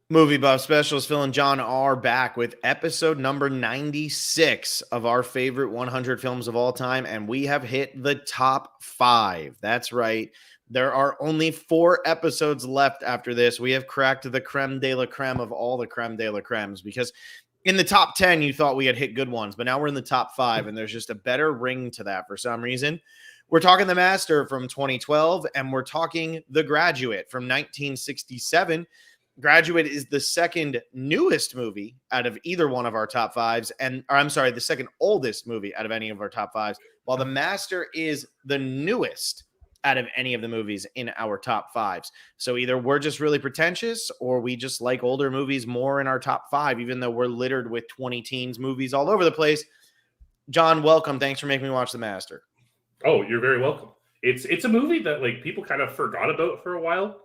Movie Buff Specialist Phil and John are back with episode number 96 of our favorite 100 films of all time, and we have hit the top 5. That's right. There are only 4 episodes left after this. We have cracked the creme de la creme of all the creme de la cremes, because in the top 10, you thought we had hit good ones, but now we're in the top 5, and there's just a better ring to that for some reason. We're talking The Master from 2012, and we're talking The Graduate from 1967. Graduate is the second newest movie out of either one of our top 5s, the second oldest movie out of any of our top 5s, while The Master is the newest out of any of the movies in our top 5s. So either we're just really pretentious, or we just like older movies more in our top 5, even though we're littered with 20 teens movies all over the place. John, welcome. Thanks for making me watch The Master. Oh, you're very welcome. It's a movie that people kind of forgot about for a while.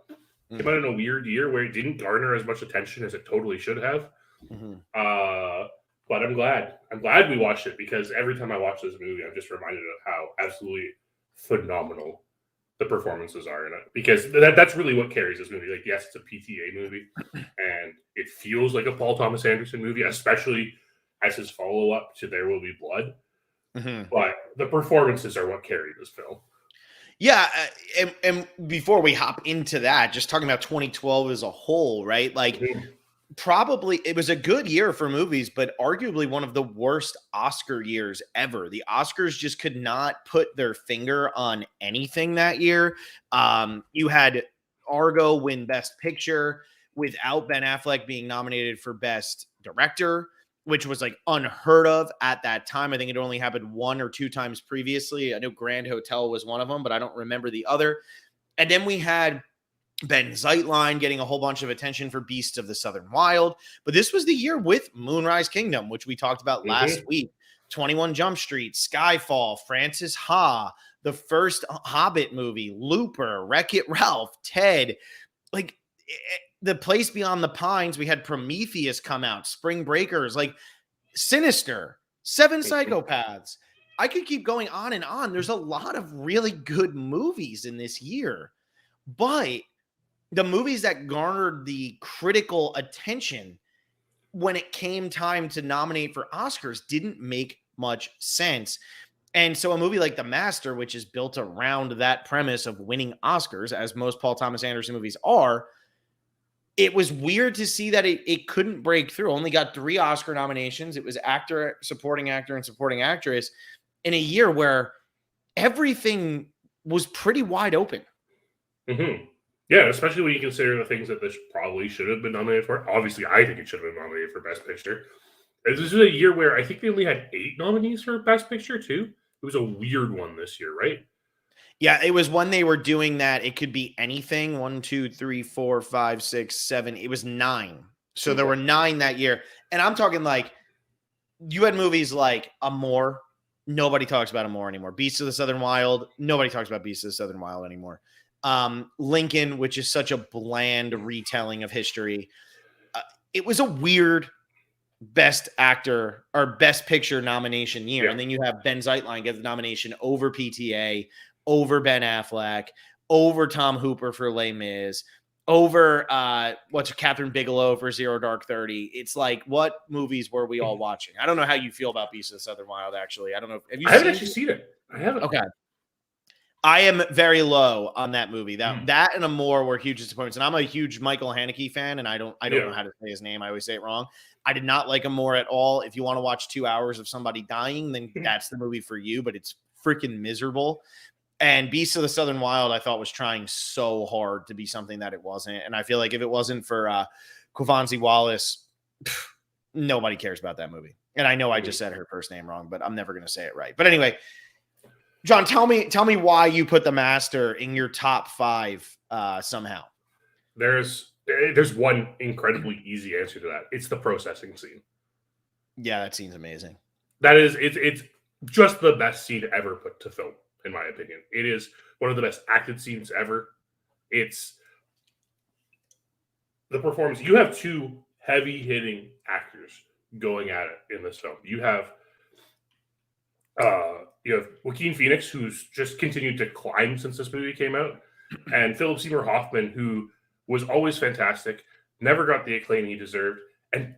Came out in a weird year where it didn't garner as much attention as it totally should have. Mm-hmm. But I'm glad. I'm glad we watched it, because every time I watch this movie, I'm just reminded of how absolutely phenomenal the performances are in it. Because that's really what carries this movie. Like, yes, it's a PTA movie, and it feels like a Paul Thomas Anderson movie, especially as his follow-up to There Will Be Blood. Mm-hmm. But the performances are what carry this film. Yeah, and before we hop into that, just talking about 2012 as a whole, right? Probably it was a good year for movies, but arguably one of the worst Oscar years ever. The Oscars just could not put their finger on anything that year. You had Argo win Best Picture without Ben Affleck being nominated for Best Director, which was unheard of at that time. I think it only happened 1 or 2 times previously. I know Grand Hotel was one of them, but I don't remember the other. And then we had Ben Zeitline getting a whole bunch of attention for Beasts of the Southern Wild. But this was the year with Moonrise Kingdom, which we talked about last week. 21 Jump Street, Skyfall, Francis Ha, the first Hobbit movie, Looper, Wreck-It Ralph, Ted. The Place Beyond the Pines, we had Prometheus come out, Spring Breakers, Sinister, 7 Psychopaths. I could keep going on and on. There's a lot of really good movies in this year, but the movies that garnered the critical attention when it came time to nominate for Oscars didn't make much sense. And so a movie like The Master, which is built around that premise of winning Oscars, as most Paul Thomas Anderson movies are, it was weird to see that it couldn't break through. Only got 3 Oscar nominations. It was actor, supporting actor, and supporting actress in a year where everything was pretty wide open. Mm-hmm. Yeah, especially when you consider the things that this probably should have been nominated for. Obviously, I think it should have been nominated for Best Picture. This was a year where I think they only had 8 nominees for Best Picture, too. It was a weird one this year, right? Yeah, it was when they were doing that. It could be anything. 1, 2, 3, 4, 5, 6, 7. It was 9. So there were 9 that year. And I'm talking you had movies like Amour. Nobody talks about Amour anymore. Beasts of the Southern Wild. Nobody talks about Beasts of the Southern Wild anymore. Lincoln, which is such a bland retelling of history. It was a weird Best Actor or Best Picture nomination year. Yeah. And then you have Ben Zeitline get the nomination over PTA, over Ben Affleck, over Tom Hooper for Les Mis, over Catherine Bigelow for Zero Dark 30. It's what movies were we all watching? I don't know how you feel about Beasts of the Southern Wild, actually. I don't know. I haven't actually seen it. I haven't. Okay. I am very low on that movie. That and Amour were huge disappointments. And I'm a huge Michael Haneke fan, and I don't know how to say his name. I always say it wrong. I did not like Amour at all. If you want to watch 2 hours of somebody dying, then that's the movie for you, but it's freaking miserable. And Beasts of the Southern Wild, I thought, was trying so hard to be something that it wasn't. And I feel like if it wasn't for Quincy Wallace, nobody cares about that movie. And I know I just said her first name wrong, but I'm never going to say it right. But anyway, John, tell me why you put The Master in your top 5 somehow. There's one incredibly easy answer to that. It's the processing scene. Yeah, that scene's amazing. That is, it's just the best scene ever put to film, in my opinion. It is one of the best acted scenes ever. It's the performance. You have 2 heavy-hitting actors going at it in this film. You have Joaquin Phoenix, who's just continued to climb since this movie came out, and Philip Seymour Hoffman, who was always fantastic, never got the acclaim he deserved. And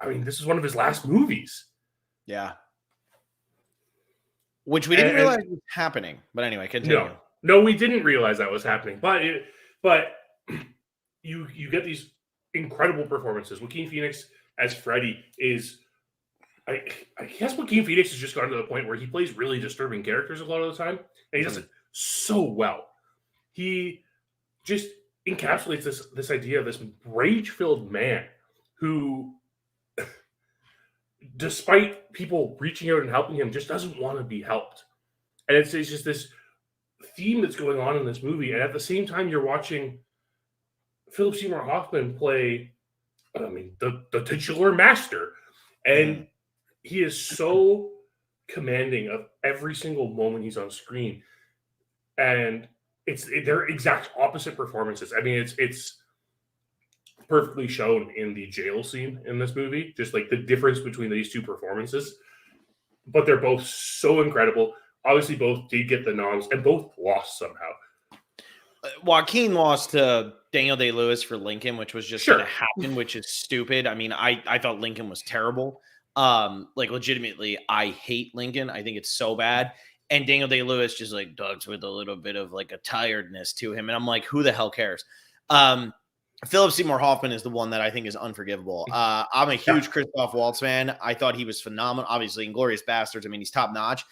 I mean, this is one of his last movies. Yeah. Which we didn't realize was happening. But anyway, continue. No, we didn't realize that was happening. But you get these incredible performances. Joaquin Phoenix as Freddy is, I guess Joaquin Phoenix has just gotten to the point where he plays really disturbing characters a lot of the time, and he does it so well. He just encapsulates this idea of this rage-filled man who, despite people reaching out and helping him, just doesn't want to be helped. And it's just this theme that's going on in this movie. And at the same time, you're watching Philip Seymour Hoffman play, the titular master. And he is so commanding of every single moment he's on screen. And they're exact opposite performances. I mean, it's perfectly shown in the jail scene in this movie, just like the difference between these two performances. But they're both so incredible. Obviously, both did get the noms, and both lost somehow. Joaquin lost to Daniel Day-Lewis for Lincoln, which was just going to happen, which is stupid. I mean, I thought Lincoln was terrible. Like, legitimately, I hate Lincoln. I think it's so bad. And Daniel Day-Lewis just, like, ducks with a little bit of, like, a tiredness to him. And I'm like, who the hell cares? Philip Seymour Hoffman is the one that I think is unforgivable. I'm a huge Christoph Waltz fan. I thought he was phenomenal. Obviously, Inglourious Bastards, I mean, he's top-notch.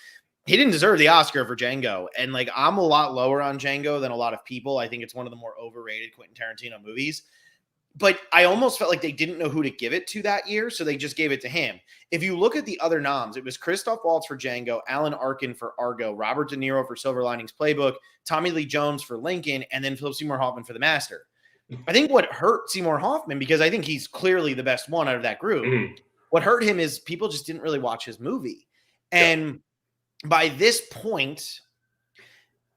He didn't deserve the Oscar for Django. And, like, I'm a lot lower on Django than a lot of people. I think it's one of the more overrated Quentin Tarantino movies. But I almost felt like they didn't know who to give it to that year, so they just gave it to him. If you look at the other noms, it was Christoph Waltz for Django, Alan Arkin for Argo, Robert De Niro for Silver Linings Playbook, Tommy Lee Jones for Lincoln, and then Philip Seymour Hoffman for The Master. I think what hurt Seymour Hoffman, because I think he's clearly the best one out of that group, what hurt him is people just didn't really watch his movie. And by this point,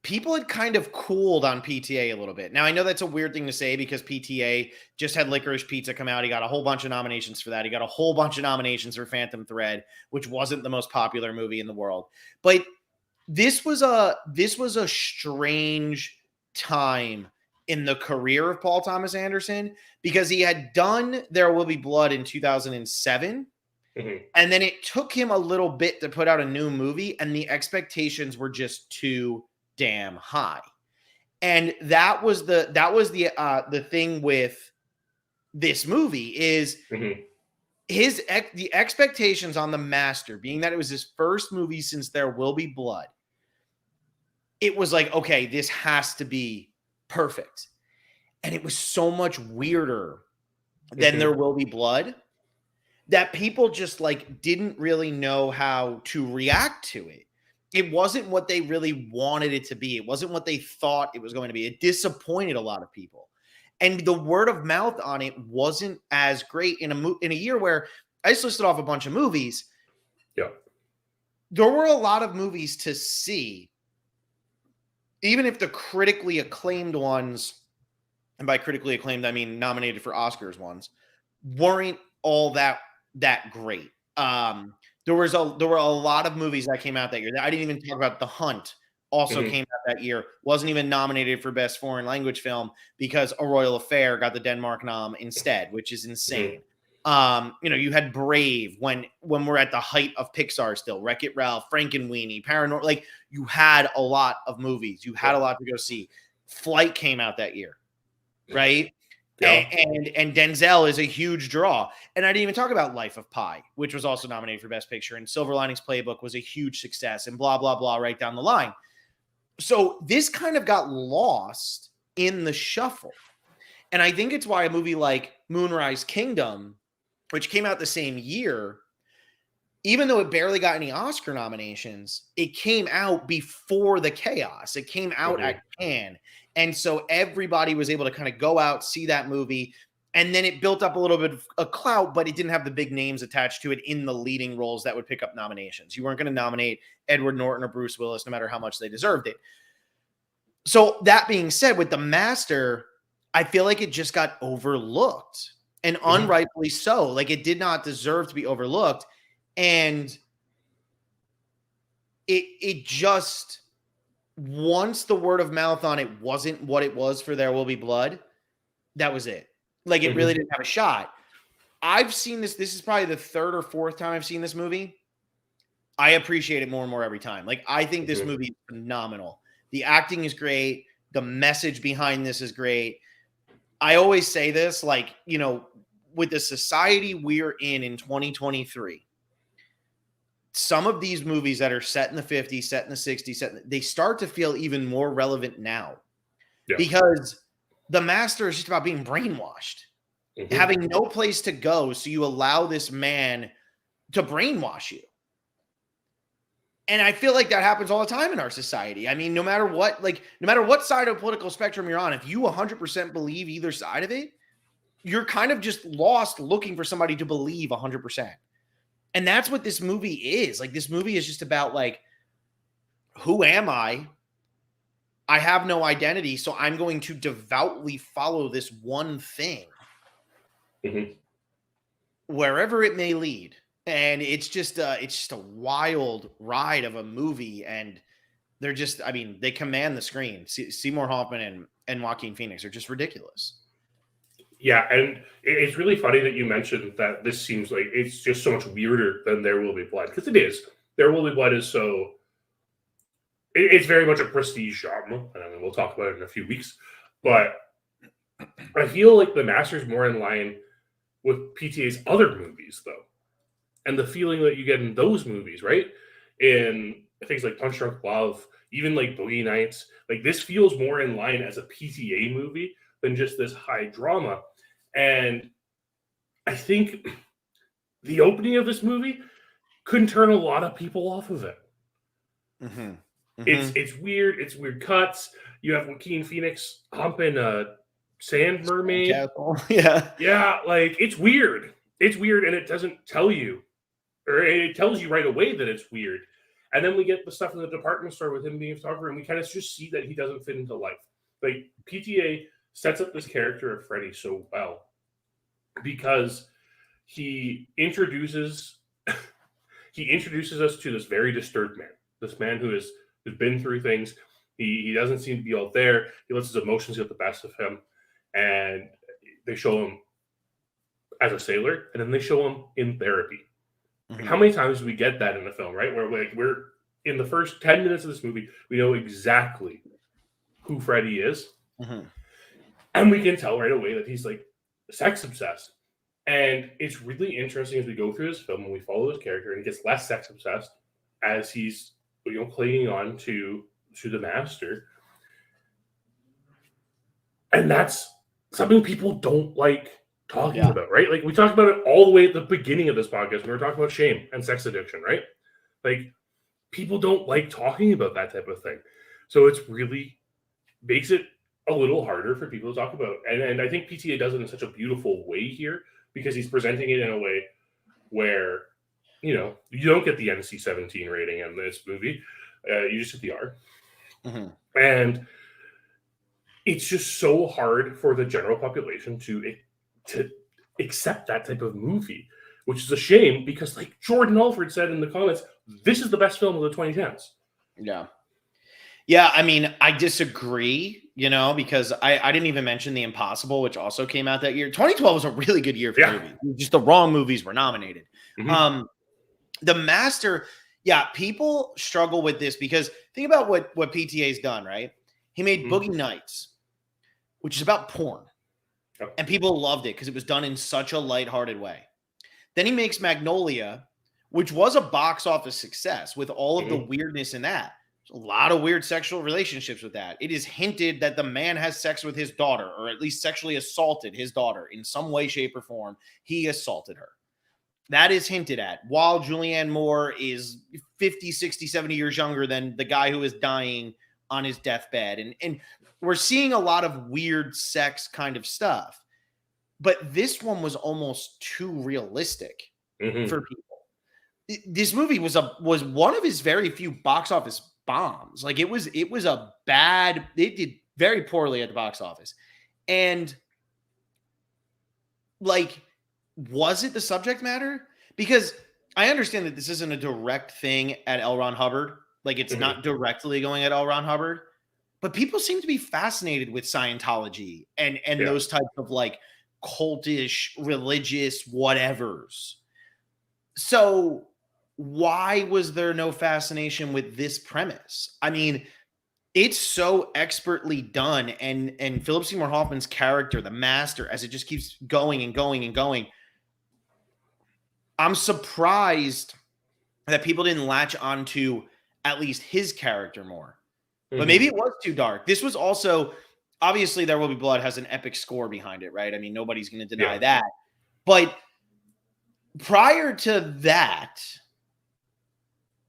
people had kind of cooled on PTA a little bit. Now, I know that's a weird thing to say because PTA just had Licorice Pizza come out. He got a whole bunch of nominations for that. He got a whole bunch of nominations for Phantom Thread, which wasn't the most popular movie in the world. But this was a strange time in the career of Paul Thomas Anderson because he had done There Will Be Blood in 2007. And then it took him a little bit to put out a new movie, and the expectations were just too damn high. And that was the thing with this movie is the expectations on The Master, being that it was his first movie since There Will Be Blood. It was like, okay, this has to be perfect. And it was so much weirder than There Will Be Blood that people just like didn't really know how to react to it. It wasn't what they really wanted it to be. It wasn't what they thought it was going to be. It disappointed a lot of people. And the word of mouth on it wasn't as great in a year where I just listed off a bunch of movies. Yeah. There were a lot of movies to see, even if the critically acclaimed ones, and by critically acclaimed, I mean nominated for Oscars ones, weren't all that great. There were a lot of movies that came out that year. I didn't even talk about The Hunt. Also came out that year. Wasn't even nominated for Best Foreign Language Film because A Royal Affair got the Denmark nom instead, which is insane. You had Brave when we're at the height of Pixar still. Wreck-It Ralph, Frankenweenie, Paranormal. Like, you had a lot of movies. You had a lot to go see. Flight came out that year, right? Yeah. And Denzel is a huge draw. And I didn't even talk about Life of Pi, which was also nominated for Best Picture. And Silver Linings Playbook was a huge success and blah, blah, blah, right down the line. So this kind of got lost in the shuffle. And I think it's why a movie like Moonrise Kingdom, which came out the same year, even though it barely got any Oscar nominations, it came out before the chaos. It came out at Cannes. And so everybody was able to kind of go out, see that movie, and then it built up a little bit of a clout, but it didn't have the big names attached to it in the leading roles that would pick up nominations. You weren't going to nominate Edward Norton or Bruce Willis, no matter how much they deserved it. So that being said, with The Master, I feel like it just got overlooked, and unrightfully so. Like, it did not deserve to be overlooked. And it just, once the word of mouth on it wasn't what it was for There Will Be Blood, that was it. Like it really didn't have a shot. I've seen this. This is probably the third or fourth time I've seen this movie. I appreciate it more and more every time. Like, I think this movie is phenomenal. The acting is great. The message behind this is great. I always say this, like, you know, with the society we're in 2023, some of these movies that are set in the 50s, set in the 60s, they start to feel even more relevant now because the master is just about being brainwashed, having no place to go. So you allow this man to brainwash you. And I feel like that happens all the time in our society. I mean, no matter what side of the political spectrum you're on, if you 100% believe either side of it, you're kind of just lost looking for somebody to believe 100%. And that's what this movie is. Like, this movie is just about, like, who am I? I have no identity, so I'm going to devoutly follow this one thing wherever it may lead. And it's just a wild ride of a movie, and they're just, I mean, they command the screen. Seymour Hoffman and Joaquin Phoenix are just ridiculous. Yeah, and it's really funny that you mentioned that this seems like it's just so much weirder than There Will Be Blood, because it is. There Will Be Blood is so... It's very much a prestige genre, and I mean, we'll talk about it in a few weeks, but I feel like The Master's more in line with PTA's other movies, though. And the feeling that you get in those movies, right? In things like Punch Drunk Love, even like Boogie Nights, like this feels more in line as a PTA movie than just this high drama. And I think the opening of this movie couldn't turn a lot of people off of it. It's weird. It's weird cuts. You have Joaquin Phoenix humping a sand mermaid. Yeah, like it's weird. It's weird, and it doesn't tell you. Or it tells you right away that it's weird. And then we get the stuff in the department store with him being a photographer, and we kind of just see that he doesn't fit into life. Like, PTA sets up this character of Freddy so well because he introduces us to this very disturbed man. This man who's been through things. He doesn't seem to be all there. He lets his emotions get the best of him. And they show him as a sailor, and then they show him in therapy. Like, how many times do we get that in the film, right? Where we're in the first 10 minutes of this movie, we know exactly who Freddy is. And we can tell right away that he's like sex obsessed. And it's really interesting as we go through this film and we follow his character, and he gets less sex obsessed as he's, you know, clinging on to the master. And that's something people don't like talking about, right? Like, we talked about it all the way at the beginning of this podcast. We were talking about shame and sex addiction, right? Like, people don't like talking about that type of thing. So it's really makes it a little harder for people to talk about. And I think PTA does it in such a beautiful way here because he's presenting it in a way where, you know, you don't get the NC-17 rating in this movie. You just get the R. And it's just so hard for the general population to accept that type of movie, which is a shame because, like Jordan Alford said in the comments, this is the best film of the 2010s. Yeah, I mean, I disagree, you know, because I didn't even mention The Impossible, which also came out that year. 2012 was a really good year for movies. Just the wrong movies were nominated. The Master, people struggle with this because think about what PTA's done, right? He made Boogie Nights, which is about porn. And people loved it because it was done in such a lighthearted way. Then he makes Magnolia, which was a box office success with all of the weirdness in that. There's a lot of weird sexual relationships with that. It is hinted that the man has sex with his daughter, or at least sexually assaulted his daughter in some way, shape, or form. He assaulted her. That is hinted at. While Julianne Moore is 50, 60, 70 years younger than the guy who is dying on his deathbed. And we're seeing a lot of weird sex kind of stuff. But this one was almost too realistic for people. This movie was one of his very few box office bombs. Like, it was a bad, it did very poorly at the box office. And like, was it the subject matter? Because I understand that this isn't a direct thing at L. Ron Hubbard. Like, it's not directly going at L. Ron Hubbard, but people seem to be fascinated with Scientology and those types of like cultish, religious whatevers. So why was there no fascination with this premise? I mean, it's so expertly done, and Philip Seymour Hoffman's character, the master, as it just keeps going and going and going. I'm surprised that people didn't latch onto at least his character more. But maybe it was too dark. This was also, obviously, There Will Be Blood has an epic score behind it, right? I mean, nobody's going to deny that. But prior to that,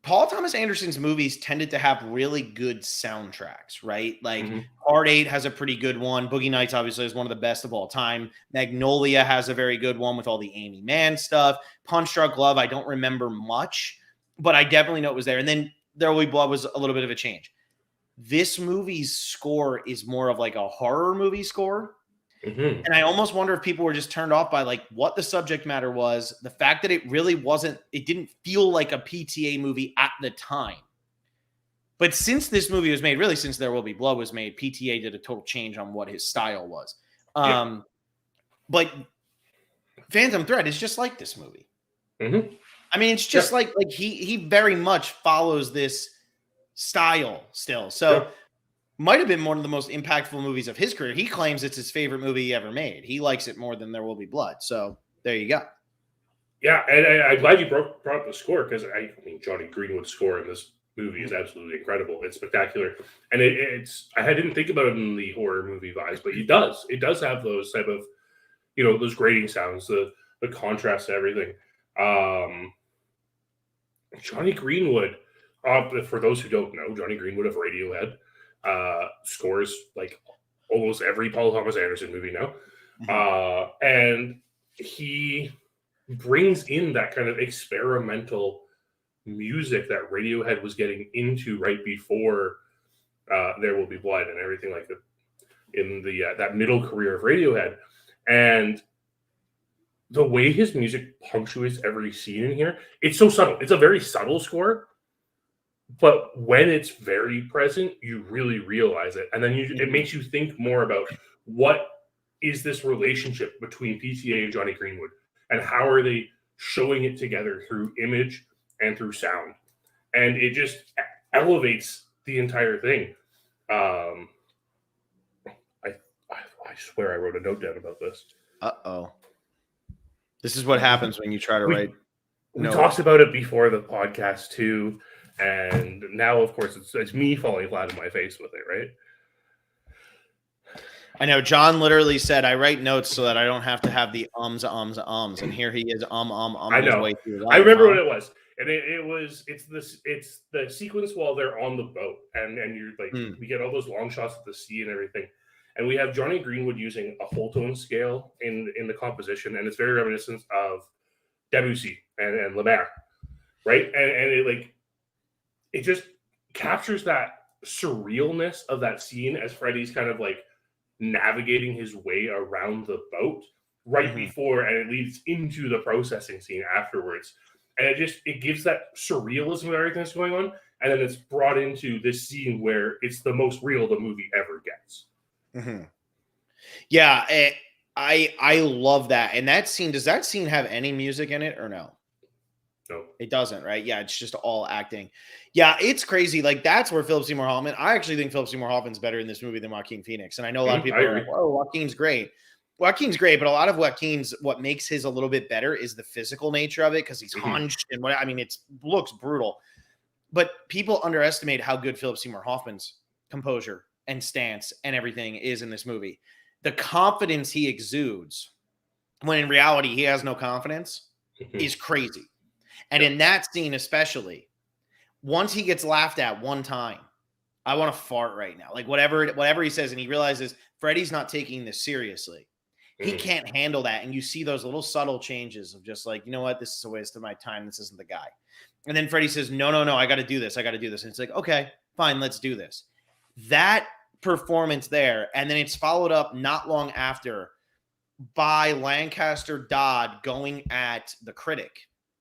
Paul Thomas Anderson's movies tended to have really good soundtracks, right? Like Hard Eight has a pretty good one. Boogie Nights obviously is one of the best of all time. Magnolia has a very good one with all the Amy Mann stuff. Punch Drunk Love, I don't remember much, but I definitely know it was there. And then There Will Be Blood was a little bit of a change. This movie's score is more of like a horror movie score. And I almost wonder if people were just turned off by like what the subject matter was, the fact that it really wasn't, it didn't feel like a PTA movie at the time. But since this movie was made, really since There Will Be Blood was made, PTA did a total change on what his style was. But Phantom Thread is just like this movie. I mean, it's just like he very much follows this style still. So might have been one of the most impactful movies of his career. He claims it's his favorite movie he ever made. He likes it more than There Will Be Blood. So there you go. Yeah, and I'm glad you brought up the score, because I mean Johnny Greenwood's score in this movie is absolutely incredible. It's spectacular, and I didn't think about it in the horror movie vibes, but it does. It does have those type of, those grating sounds, the contrast to everything. Johnny Greenwood. For those who don't know, Johnny Greenwood of Radiohead scores like almost every Paul Thomas Anderson movie now. And he brings in that kind of experimental music that Radiohead was getting into right before There Will Be Blood and everything like that in that middle career of Radiohead. And the way his music punctuates every scene in here, it's so subtle. It's a very subtle score. But when it's very present, you really realize it. And then it makes you think more about what is this relationship between PTA and Johnny Greenwood, and how are they showing it together through image and through sound. And it just elevates the entire thing. I swear I wrote a note down about this. Uh-oh. This is what happens when you try to write. We talked about it before the podcast too. And now, of course, it's me falling flat in my face with it, right? I know. John literally said, I write notes so that I don't have to have the ums. And here he is, I know. His way through life, I remember what it was. And it's the sequence while they're on the boat. And you're like, we get all those long shots of the sea and everything. And we have Johnny Greenwood using a whole tone scale in the composition. And it's very reminiscent of Debussy and Lemaire, right? And it just captures that surrealness of that scene as Freddy's kind of like navigating his way around the boat right before, and it leads into the processing scene afterwards. And it gives that surrealism of everything that's going on. And then it's brought into this scene where it's the most real the movie ever gets. Yeah, I love that. And that scene, does that scene have any music in it or no? No, it doesn't, right? Yeah, it's just all acting. Yeah, it's crazy. Like, that's where Philip Seymour Hoffman, I actually think Philip Seymour Hoffman's better in this movie than Joaquin Phoenix. And I know a lot of people are like, oh, Joaquin's great. Joaquin's great, but a lot of what makes his a little bit better is the physical nature of it, because he's hunched and it looks brutal. But people underestimate how good Philip Seymour Hoffman's composure and stance and everything is in this movie. The confidence he exudes, when in reality he has no confidence, is crazy. And in that scene especially, once he gets laughed at one time, I want to fart right now. Like whatever he says, and he realizes Freddy's not taking this seriously. He can't handle that. And you see those little subtle changes of just like, you know what, this is a waste of my time. This isn't the guy. And then Freddy says, no, I got to do this. And it's like, okay, fine, let's do this. That performance there. And then it's followed up not long after by Lancaster Dodd going at the critic.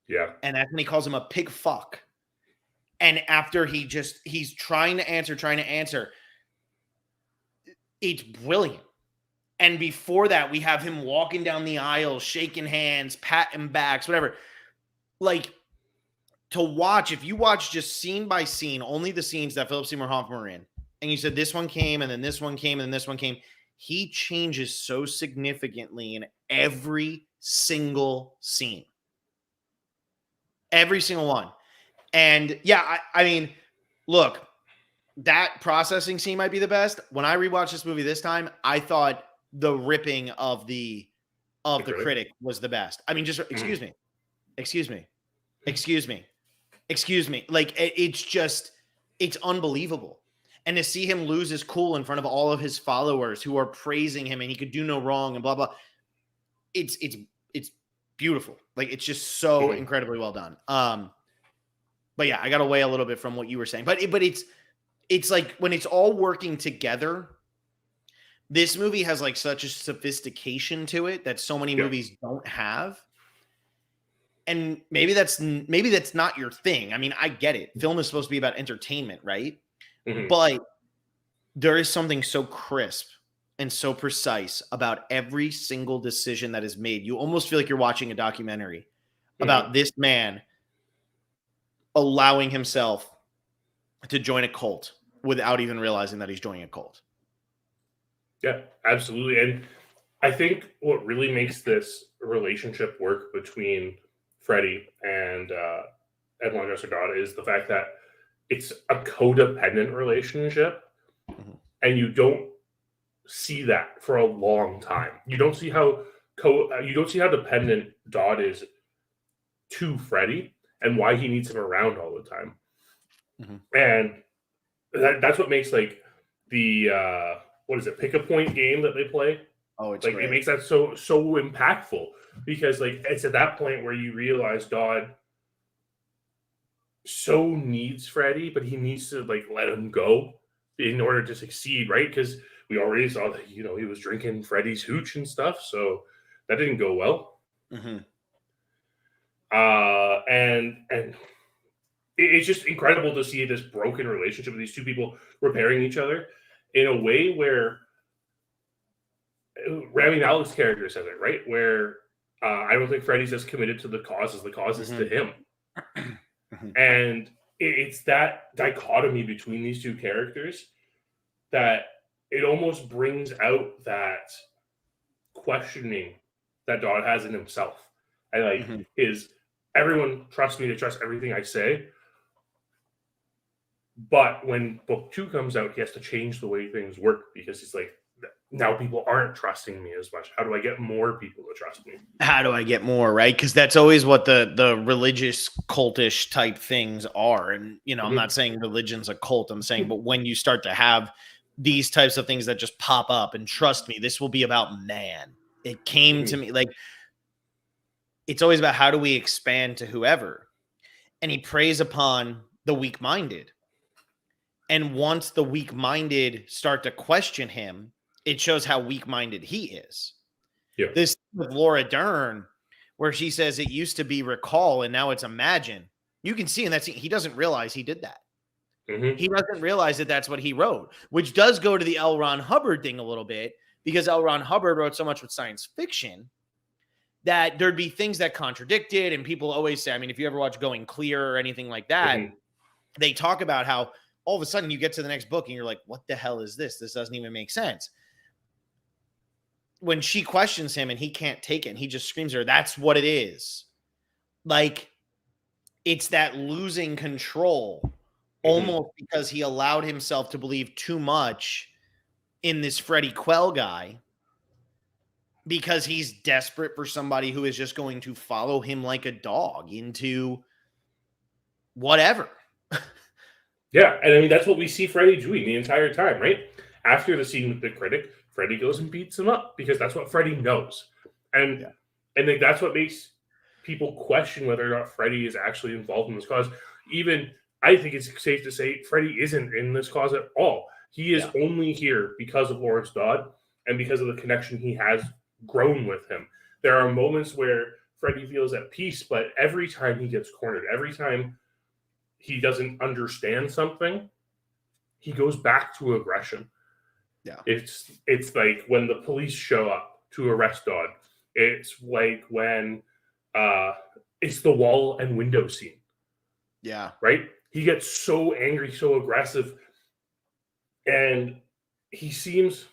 Yeah. And that's when he calls him a pig fuck. And after he's trying to answer. It's brilliant. And before that, we have him walking down the aisle, shaking hands, patting backs, whatever. Like, to watch, if you watch just scene by scene, only the scenes that Philip Seymour Hoffman were in, and you said this one came, and then this one came, and then this one came, he changes so significantly in every single scene. Every single one. And yeah, I mean, look, that processing scene might be the best. When I rewatched this movie this time, I thought the ripping of the critic was the best. I mean, just excuse me. Like, it's unbelievable. And to see him lose his cool in front of all of his followers who are praising him and he could do no wrong and blah blah. It's beautiful. Like, it's just so incredibly well done. But yeah, I got away a little bit from what you were saying. But it's like when it's all working together, this movie has like such a sophistication to it that so many movies don't have. And maybe that's not your thing. I mean, I get it. Film is supposed to be about entertainment, right? But there is something so crisp and so precise about every single decision that is made. You almost feel like you're watching a documentary about this man allowing himself to join a cult without even realizing that he's joining a cult. Yeah, absolutely. And I think what really makes this relationship work between Freddy and Edmond Gaston is the fact that it's a codependent relationship, and you don't see that for a long time. You don't see how dependent Dodd is to Freddy and why he needs him around all the time. And that's what makes like the pick a point game that they play. Oh, it's like great. It makes that so impactful, because like it's at that point where you realize Dodd so needs Freddy, but he needs to like let him go in order to succeed, right? Because we already saw that he was drinking Freddy's hooch and stuff, so that didn't go well. And it's just incredible to see this broken relationship of these two people repairing each other in a way where Rami Malek's character says it, right? Where I don't think Freddy's as committed to the cause as the cause is to him. And it's that dichotomy between these two characters that it almost brings out that questioning that Dodd has in himself. And like, is everyone trusts me to trust everything I say? But when book 2 comes out, he has to change the way things work, because he's like, now people aren't trusting me as much. How do I get more people to trust me? How do I get more, right? Because that's always what the religious cultish type things are. And, I'm not saying religion's a cult. I'm saying, but when you start to have these types of things that just pop up, and trust me, this will be about man. It came to me like, it's always about how do we expand to whoever. And he preys upon the weak-minded. And once the weak-minded start to question him, it shows how weak-minded he is. Yeah. This with Laura Dern, where she says it used to be recall and now it's imagine. You can see in that scene, he doesn't realize he did that. He doesn't realize that that's what he wrote, which does go to the L. Ron Hubbard thing a little bit, because L. Ron Hubbard wrote so much with science fiction that there'd be things that contradicted. And people always say, I mean, if you ever watch Going Clear or anything like that, they talk about how all of a sudden you get to the next book and you're like, what the hell is this? This doesn't even make sense. When she questions him and he can't take it, and he just screams at her, that's what it is. Like, it's that losing control, almost because he allowed himself to believe too much in this Freddie Quell guy, because he's desperate for somebody who is just going to follow him like a dog into whatever. Yeah, and I mean, that's what we see Freddy doing the entire time, right? After the scene with the critic, Freddy goes and beats him up, because that's what Freddy knows. And like, that's what makes people question whether or not Freddy is actually involved in this cause. Even, I think it's safe to say, Freddy isn't in this cause at all. He is only here because of Lawrence Dodd and because of the connection he has grown with him. There are moments where Freddy feels at peace, but every time he gets cornered, every time he doesn't understand something, he goes back to aggression. Yeah. It's like when the police show up to arrest Dodd. It's like when it's the wall and window scene. Yeah. Right? He gets so angry, so aggressive, and he seems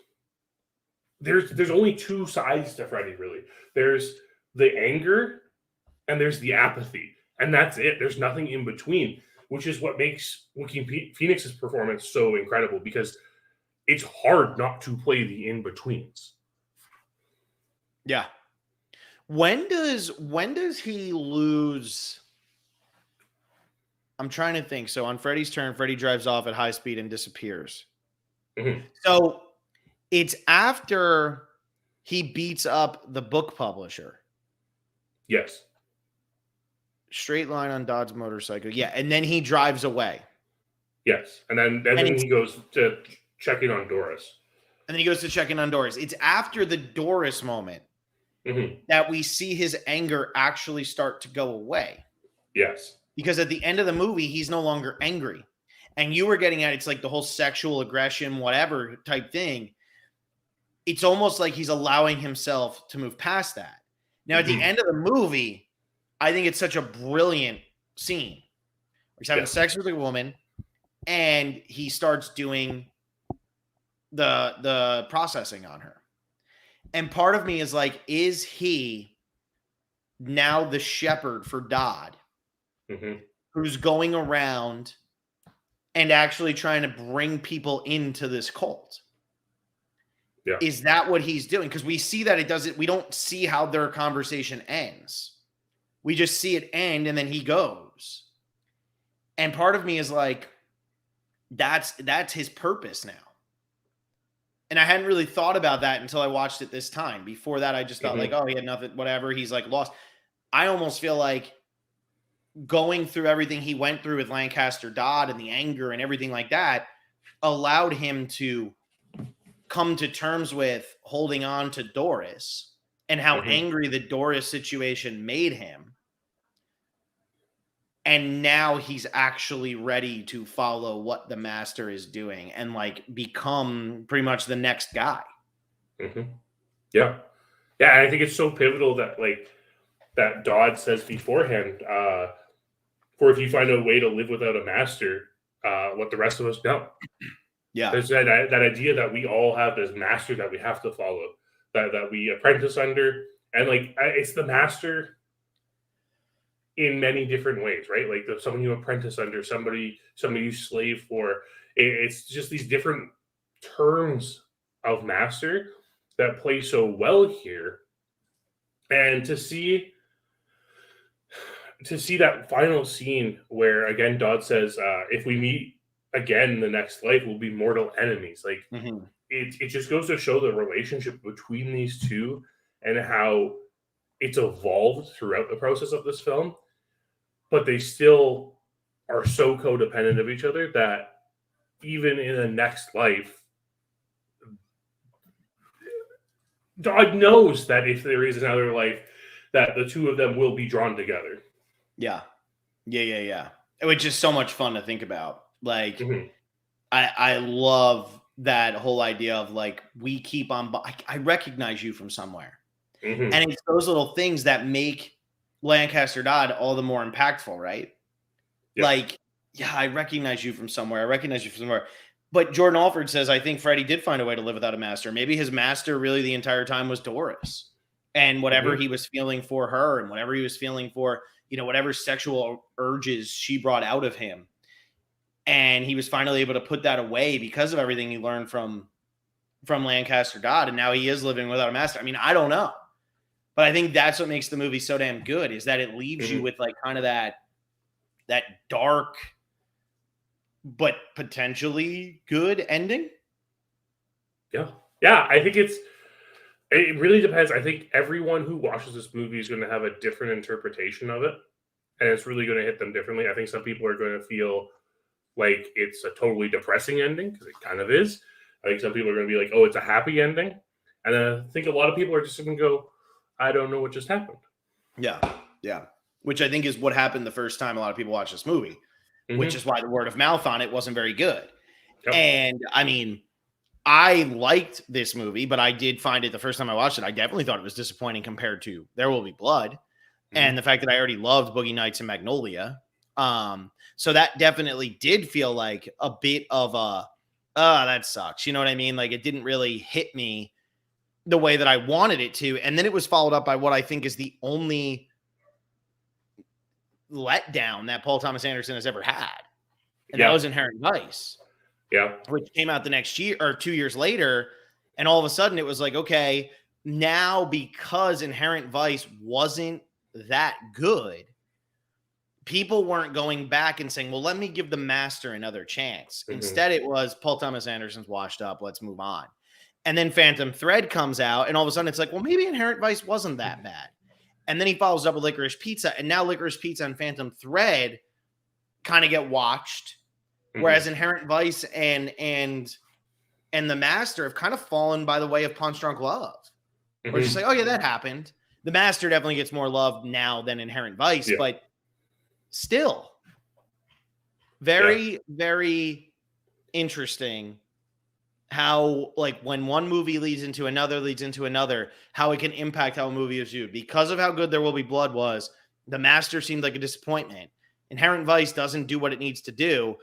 there's only two sides to Freddy, really. There's the anger and there's the apathy. And that's it. There's nothing in between, which is what makes Joaquin Phoenix's performance so incredible, because it's hard not to play the in-betweens. Yeah. When does he lose? I'm trying to think. So on Freddy's turn, Freddy drives off at high speed and disappears. Mm-hmm. So it's after he beats up the book publisher. Yes. Straight line on Dodd's motorcycle. Yeah. And then he drives away. Yes. And then he goes to check in on Doris. And then he goes to check in on Doris. It's after the Doris moment that we see his anger actually start to go away. Yes. Because at the end of the movie, he's no longer angry. And you were getting at it's like the whole sexual aggression, whatever type thing. It's almost like he's allowing himself to move past that. Now, at the end of the movie, I think it's such a brilliant scene. He's having sex with a woman, and he starts doing the processing on her. And part of me is like, is he now the shepherd for Dodd, who's going around and actually trying to bring people into this cult? Yeah. Is that what he's doing? Because we see that it doesn't, we don't see how their conversation ends. We just see it end and then he goes. And part of me is like, that's his purpose now. And I hadn't really thought about that until I watched it this time. Before that, I just thought like, oh, he had nothing, whatever. He's like lost. I almost feel like going through everything he went through with Lancaster Dodd and the anger and everything like that allowed him to come to terms with holding on to Doris and how angry the Doris situation made him. And now he's actually ready to follow what the master is doing and like become pretty much the next guy. Yeah. Yeah. I think it's so pivotal that like that Dodd says beforehand, for if you find a way to live without a master, let the rest of us know. Yeah. There's that idea that we all have this master that we have to follow, that we apprentice under. And like, it's the master in many different ways, right? Like someone you apprentice under, somebody you slave for. It's just these different terms of master that play so well here. And to see that final scene where again Dodd says, if we meet again in the next life, we'll be mortal enemies. Like it just goes to show the relationship between these two and how it's evolved throughout the process of this film. But they still are so codependent of each other that even in the next life, Dodd knows that if there is another life, that the two of them will be drawn together. Yeah. Which is so much fun to think about. Like, I love that whole idea of like, we keep on, I recognize you from somewhere. And it's those little things that make Lancaster Dodd all the more impactful, right? Yeah. Like, yeah, I recognize you from somewhere. But Jordan Alford says, I think Freddy did find a way to live without a master. Maybe his master really the entire time was Doris. And whatever he was feeling for her and whatever he was feeling for, whatever sexual urges she brought out of him. And he was finally able to put that away because of everything he learned from Lancaster Dodd. And now he is living without a master. I mean, I don't know. But I think that's what makes the movie so damn good is that it leaves you with like kind of that dark, but potentially good ending. Yeah. Yeah. I think it really depends. I think everyone who watches this movie is going to have a different interpretation of it. And it's really going to hit them differently. I think some people are going to feel like it's a totally depressing ending because it kind of is. I think some people are going to be like, oh, it's a happy ending. And then I think a lot of people are just going to go, I don't know what just happened. Yeah. Which I think is what happened the first time a lot of people watched this movie, which is why the word of mouth on it wasn't very good. Yep. And I mean, I liked this movie, but I did find it the first time I watched it. I definitely thought it was disappointing compared to There Will Be Blood, and the fact that I already loved Boogie Nights and Magnolia. So that definitely did feel like a bit of a, that sucks. You know what I mean? Like it didn't really hit me the way that I wanted it to. And then it was followed up by what I think is the only letdown that Paul Thomas Anderson has ever had. And that was Inherent Vice. Yeah. Which came out the next year or 2 years later. And all of a sudden it was like, okay, now because Inherent Vice wasn't that good, people weren't going back and saying, well, let me give The Master another chance. Instead, it was Paul Thomas Anderson's washed up. Let's move on. And then Phantom Thread comes out, and all of a sudden it's like, well, maybe Inherent Vice wasn't that bad. And then he follows up with Licorice Pizza, and now Licorice Pizza and Phantom Thread kind of get watched, whereas Inherent Vice and The Master have kind of fallen by the way of Punch Drunk Love. We're just like, oh yeah, that happened. The Master definitely gets more love now than Inherent Vice, but still very, very interesting how, like, when one movie leads into another, how it can impact how a movie is viewed. Because of how good There Will Be Blood was, The Master seemed like a disappointment. Inherent Vice doesn't do what it needs to do,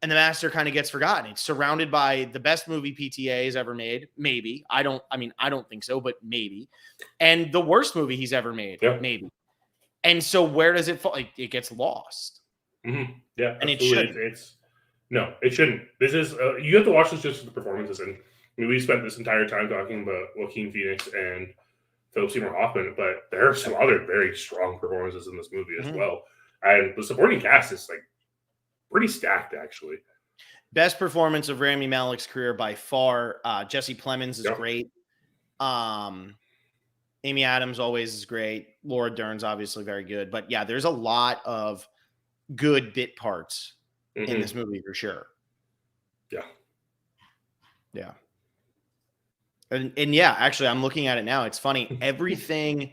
and The Master kind of gets forgotten. It's surrounded by the best movie PTA has ever made. Maybe. I don't think so, but maybe. And the worst movie he's ever made. Maybe. And so where does it fall? It gets lost. Yeah. And it shouldn't. No, it shouldn't. This is, you have to watch this just for the performances. And I mean, we spent this entire time talking about Joaquin Phoenix and Philip Seymour Hoffman, but there are some other very strong performances in this movie as well. And the supporting cast is like pretty stacked, actually. Best performance of Rami Malek's career by far. Jesse Plemons is great. Amy Adams always is great. Laura Dern's obviously very good. But yeah, there's a lot of good bit parts in this movie for sure. Yeah. Yeah. And yeah, actually, I'm looking at it now. It's funny. Everything.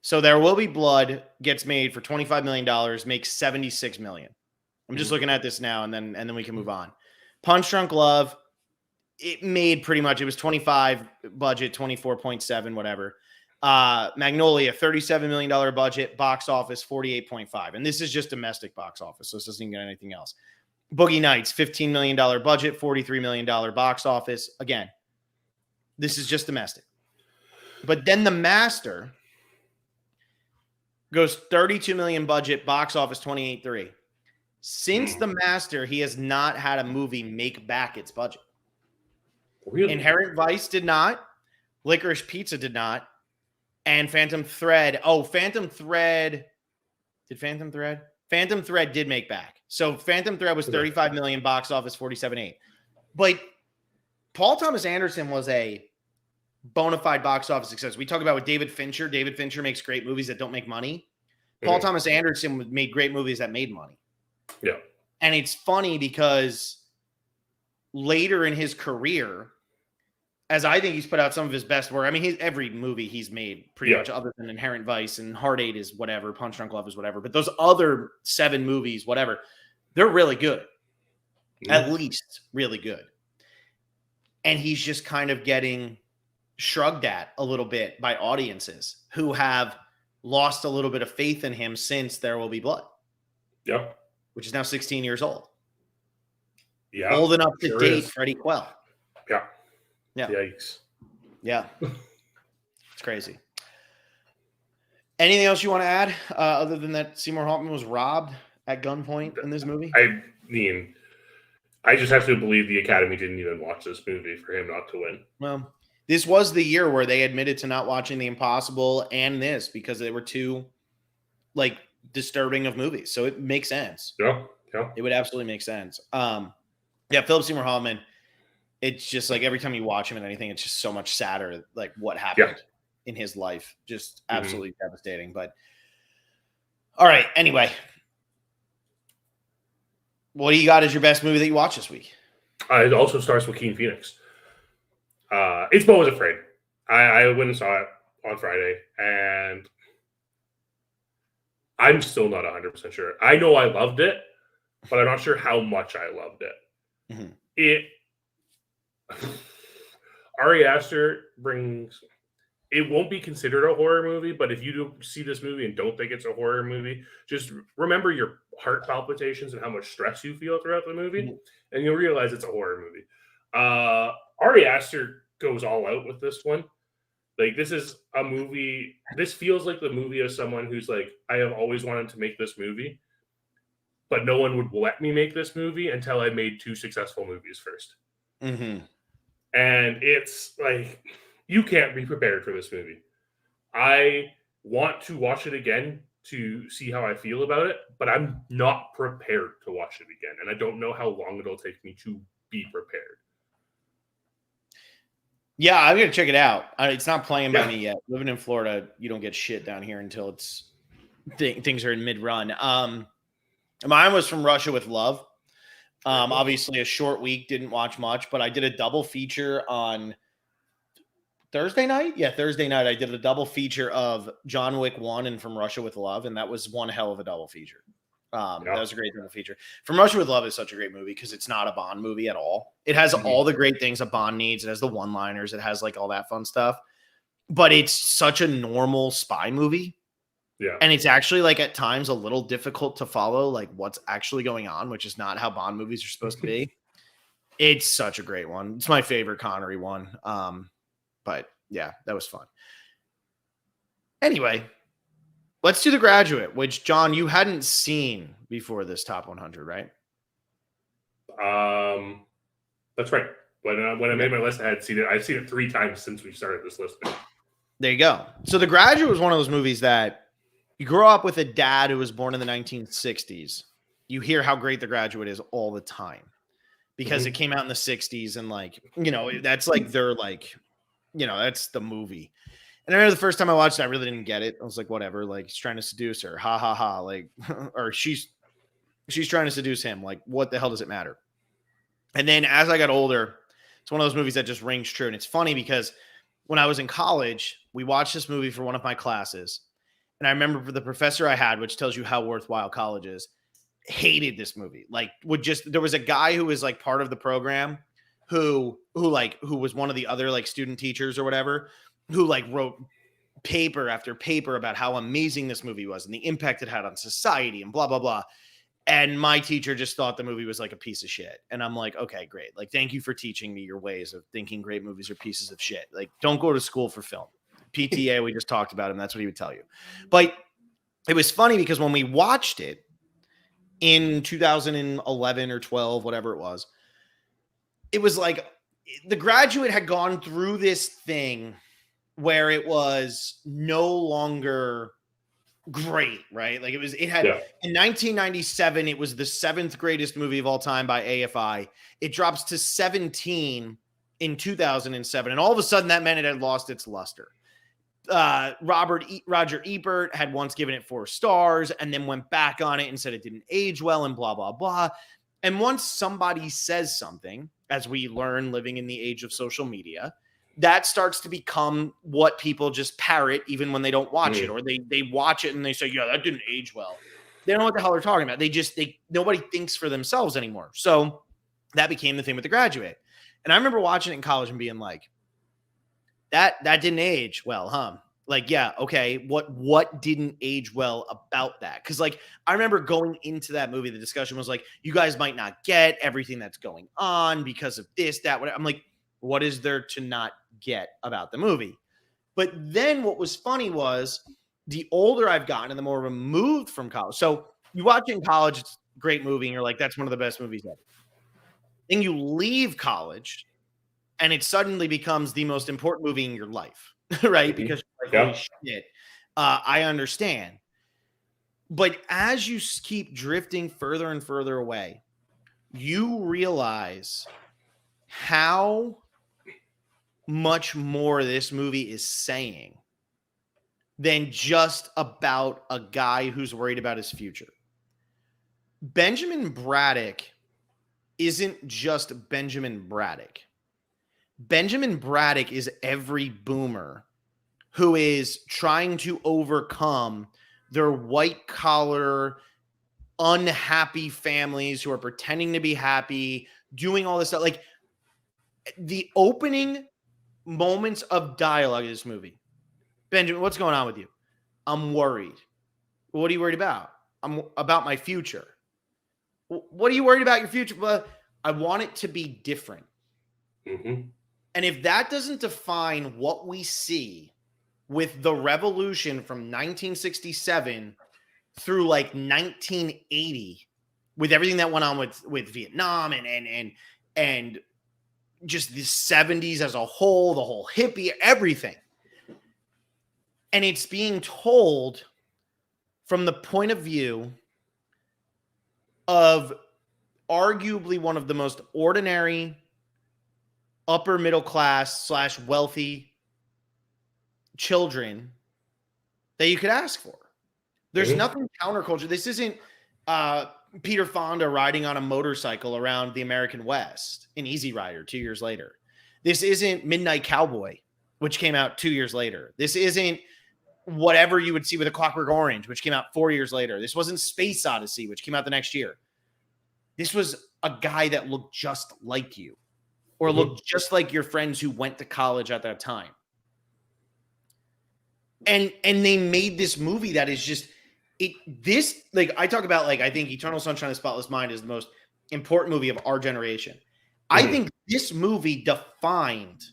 So There Will Be Blood gets made for $25 million, makes $76 million. I'm just looking at this now, and then we can move on. Punch Drunk Love, it made pretty much, it was 25 budget, 24.7, whatever. Magnolia, $37 million budget, box office, 48.5. And this is just domestic box office, so this doesn't even get anything else. Boogie Nights, $15 million budget, $43 million box office. Again, this is just domestic. But then The Master goes $32 million budget, box office, 28.3. Since The Master, he has not had a movie make back its budget. Really? Inherent Vice did not. Licorice Pizza did not. And Phantom Thread. Oh, Phantom Thread. Did Phantom Thread? Phantom Thread did make back. So Phantom Thread was 35 million, box office 47.8. But Paul Thomas Anderson was a bona fide box office success. We talk about with David Fincher. David Fincher makes great movies that don't make money. Paul Thomas Anderson made great movies that made money. Yeah. And it's funny because later in his career, as I think he's put out some of his best work. I mean, every movie he's made pretty much, other than Inherent Vice and Heart 8 is whatever, Punch Drunk Love is whatever. But those other 7 movies, whatever, they're really good. At least really good. And he's just kind of getting shrugged at a little bit by audiences who have lost a little bit of faith in him since There Will Be Blood. Yeah. Which is now 16 years old. Yeah. Old enough to date Freddie Quell. Yeah. Yeah. Yikes. Yeah. It's crazy. Anything else you want to add other than that Seymour Hoffman was robbed at gunpoint in this movie? I mean, I just have to believe the Academy didn't even watch this movie for him not to win. Well, this was the year where they admitted to not watching The Impossible and this because they were too, like, disturbing of movies. So it makes sense. Yeah. Yeah. It would absolutely make sense. Yeah, Philip Seymour Hoffman, it's just like every time you watch him and anything, it's just so much sadder, like what happened in his life. Just absolutely devastating. But all right, anyway. What do you got as your best movie that you watched this week? It also stars Joaquin Phoenix. It's Beau Was Afraid. I went and saw it on Friday, and I'm still not 100% sure. I know I loved it, but I'm not sure how much I loved it. Ari Aster brings. It won't be considered a horror movie, but if you do see this movie and don't think it's a horror movie, just remember your heart palpitations and how much stress you feel throughout the movie, and you'll realize it's a horror movie. Ari Aster goes all out with this one. Like, this is a movie. This feels like the movie of someone who's like, I have always wanted to make this movie, but no one would let me make this movie until I made 2 successful movies first. Mm-hmm. And it's like, you can't be prepared for this movie. I want to watch it again to see how I feel about it, but I'm not prepared to watch it again. And I don't know how long it'll take me to be prepared. Yeah, I'm going to check it out. It's not playing by me yet. Living in Florida, you don't get shit down here until it's things are in mid-run. Mine was From Russia with Love. Obviously a short week, didn't watch much, but I did a double feature on Thursday night. Yeah, Thursday night I did a double feature of John Wick 1 and From Russia with Love, and that was one hell of a double feature. That was a great double feature. From Russia with Love is such a great movie because it's not a Bond movie at all. It has all the great things a Bond needs. It has the one-liners. It has like all that fun stuff. But it's such a normal spy movie. Yeah. And it's actually like at times a little difficult to follow like what's actually going on, which is not how Bond movies are supposed to be. It's such a great one. It's my favorite Connery one. But yeah, that was fun. Anyway, let's do The Graduate, which, John, you hadn't seen before this top 100, right? That's right. When I made my list, I had seen it. I've seen it 3 times since we started this list. There you go. So The Graduate was one of those movies that you grow up with a dad who was born in the 1960s. You hear how great The Graduate is all the time because it came out in the 60s and like, you know, that's like their like, you know, that's the movie. And I remember the first time I watched it, I really didn't get it. I was like, whatever, like he's trying to seduce her. Ha ha ha. Like, or she's trying to seduce him. Like, what the hell does it matter? And then as I got older, it's one of those movies that just rings true. And it's funny because when I was in college, we watched this movie for one of my classes. And I remember the professor I had, which tells you how worthwhile college is, hated this movie. Like, there was a guy who was like part of the program who was one of the other like student teachers or whatever, who like wrote paper after paper about how amazing this movie was and the impact it had on society and blah, blah, blah. And my teacher just thought the movie was like a piece of shit. And I'm like, okay, great. Like, thank you for teaching me your ways of thinking great movies are pieces of shit. Like, don't go to school for film. PTA, we just talked about him. That's what he would tell you. But it was funny because when we watched it in 2011 or 12, whatever it was like The Graduate had gone through this thing where it was no longer great, right? Like in 1997, it was the 7th greatest movie of all time by AFI. It drops to 17 in 2007. And all of a sudden that meant it had lost its luster. Roger Ebert had once given it 4 stars and then went back on it and said it didn't age well and blah, blah, blah. And once somebody says something, as we learn living in the age of social media, that starts to become what people just parrot even when they don't watch it, or they watch it and they say, yeah, that didn't age well. They don't know what the hell they're talking about. Nobody thinks for themselves anymore. So that became the thing with The Graduate. And I remember watching it in college and being like, that didn't age well, huh? Like, yeah, okay. What didn't age well about that? Because like I remember going into that movie, the discussion was like, you guys might not get everything that's going on because of this, that, whatever. I'm like, what is there to not get about the movie? But then what was funny was the older I've gotten and the more removed from college. So you watch it in college, it's a great movie, and you're like, that's one of the best movies ever. Then you leave college and it suddenly becomes the most important movie in your life, right? Because you're like, holy shit, I understand. But as you keep drifting further and further away, you realize how much more this movie is saying than just about a guy who's worried about his future. Benjamin Braddock isn't just Benjamin Braddock. Benjamin Braddock is every boomer who is trying to overcome their white-collar, unhappy families who are pretending to be happy, doing all this stuff. Like, The opening moments of dialogue of this movie. Benjamin, what's going on with you? I'm worried. What are you worried about? I'm about my future. What are you worried about your future? Well, I want it to be different. Mm-hmm. And if that doesn't define what we see with the revolution from 1967 through like 1980, with everything that went on with Vietnam and just the 70s as a whole, the whole hippie, everything. And it's being told from the point of view of arguably one of the most ordinary upper middle class / wealthy children that you could ask for. There's nothing counterculture. This isn't Peter Fonda riding on a motorcycle around the American West in Easy Rider 2 years later. This isn't Midnight Cowboy, which came out 2 years later. This isn't whatever you would see with A Clockwork Orange, which came out 4 years later. This wasn't Space Odyssey, which came out the next year. This was a guy that looked just like you, or looked just like your friends who went to college at that time. And they made this movie that is just I talk about, like, I think Eternal Sunshine of the Spotless Mind is the most important movie of our generation. I think this movie defined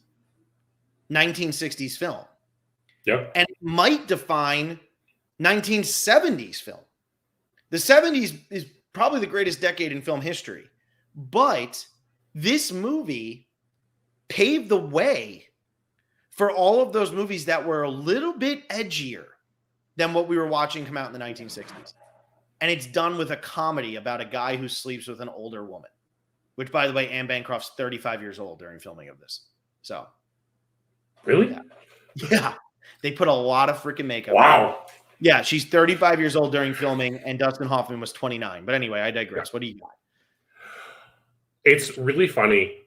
1960s film. Yep. And it might define 1970s film. The 70s is probably the greatest decade in film history. But this movie paved the way for all of those movies that were a little bit edgier than what we were watching come out in the 1960s. And it's done with a comedy about a guy who sleeps with an older woman, which, by the way, Anne Bancroft's 35 years old during filming of this. So. Really? Yeah. They put a lot of freaking makeup. Wow. Yeah, she's 35 years old during filming, and Dustin Hoffman was 29. But anyway, I digress. What do you got? It's really funny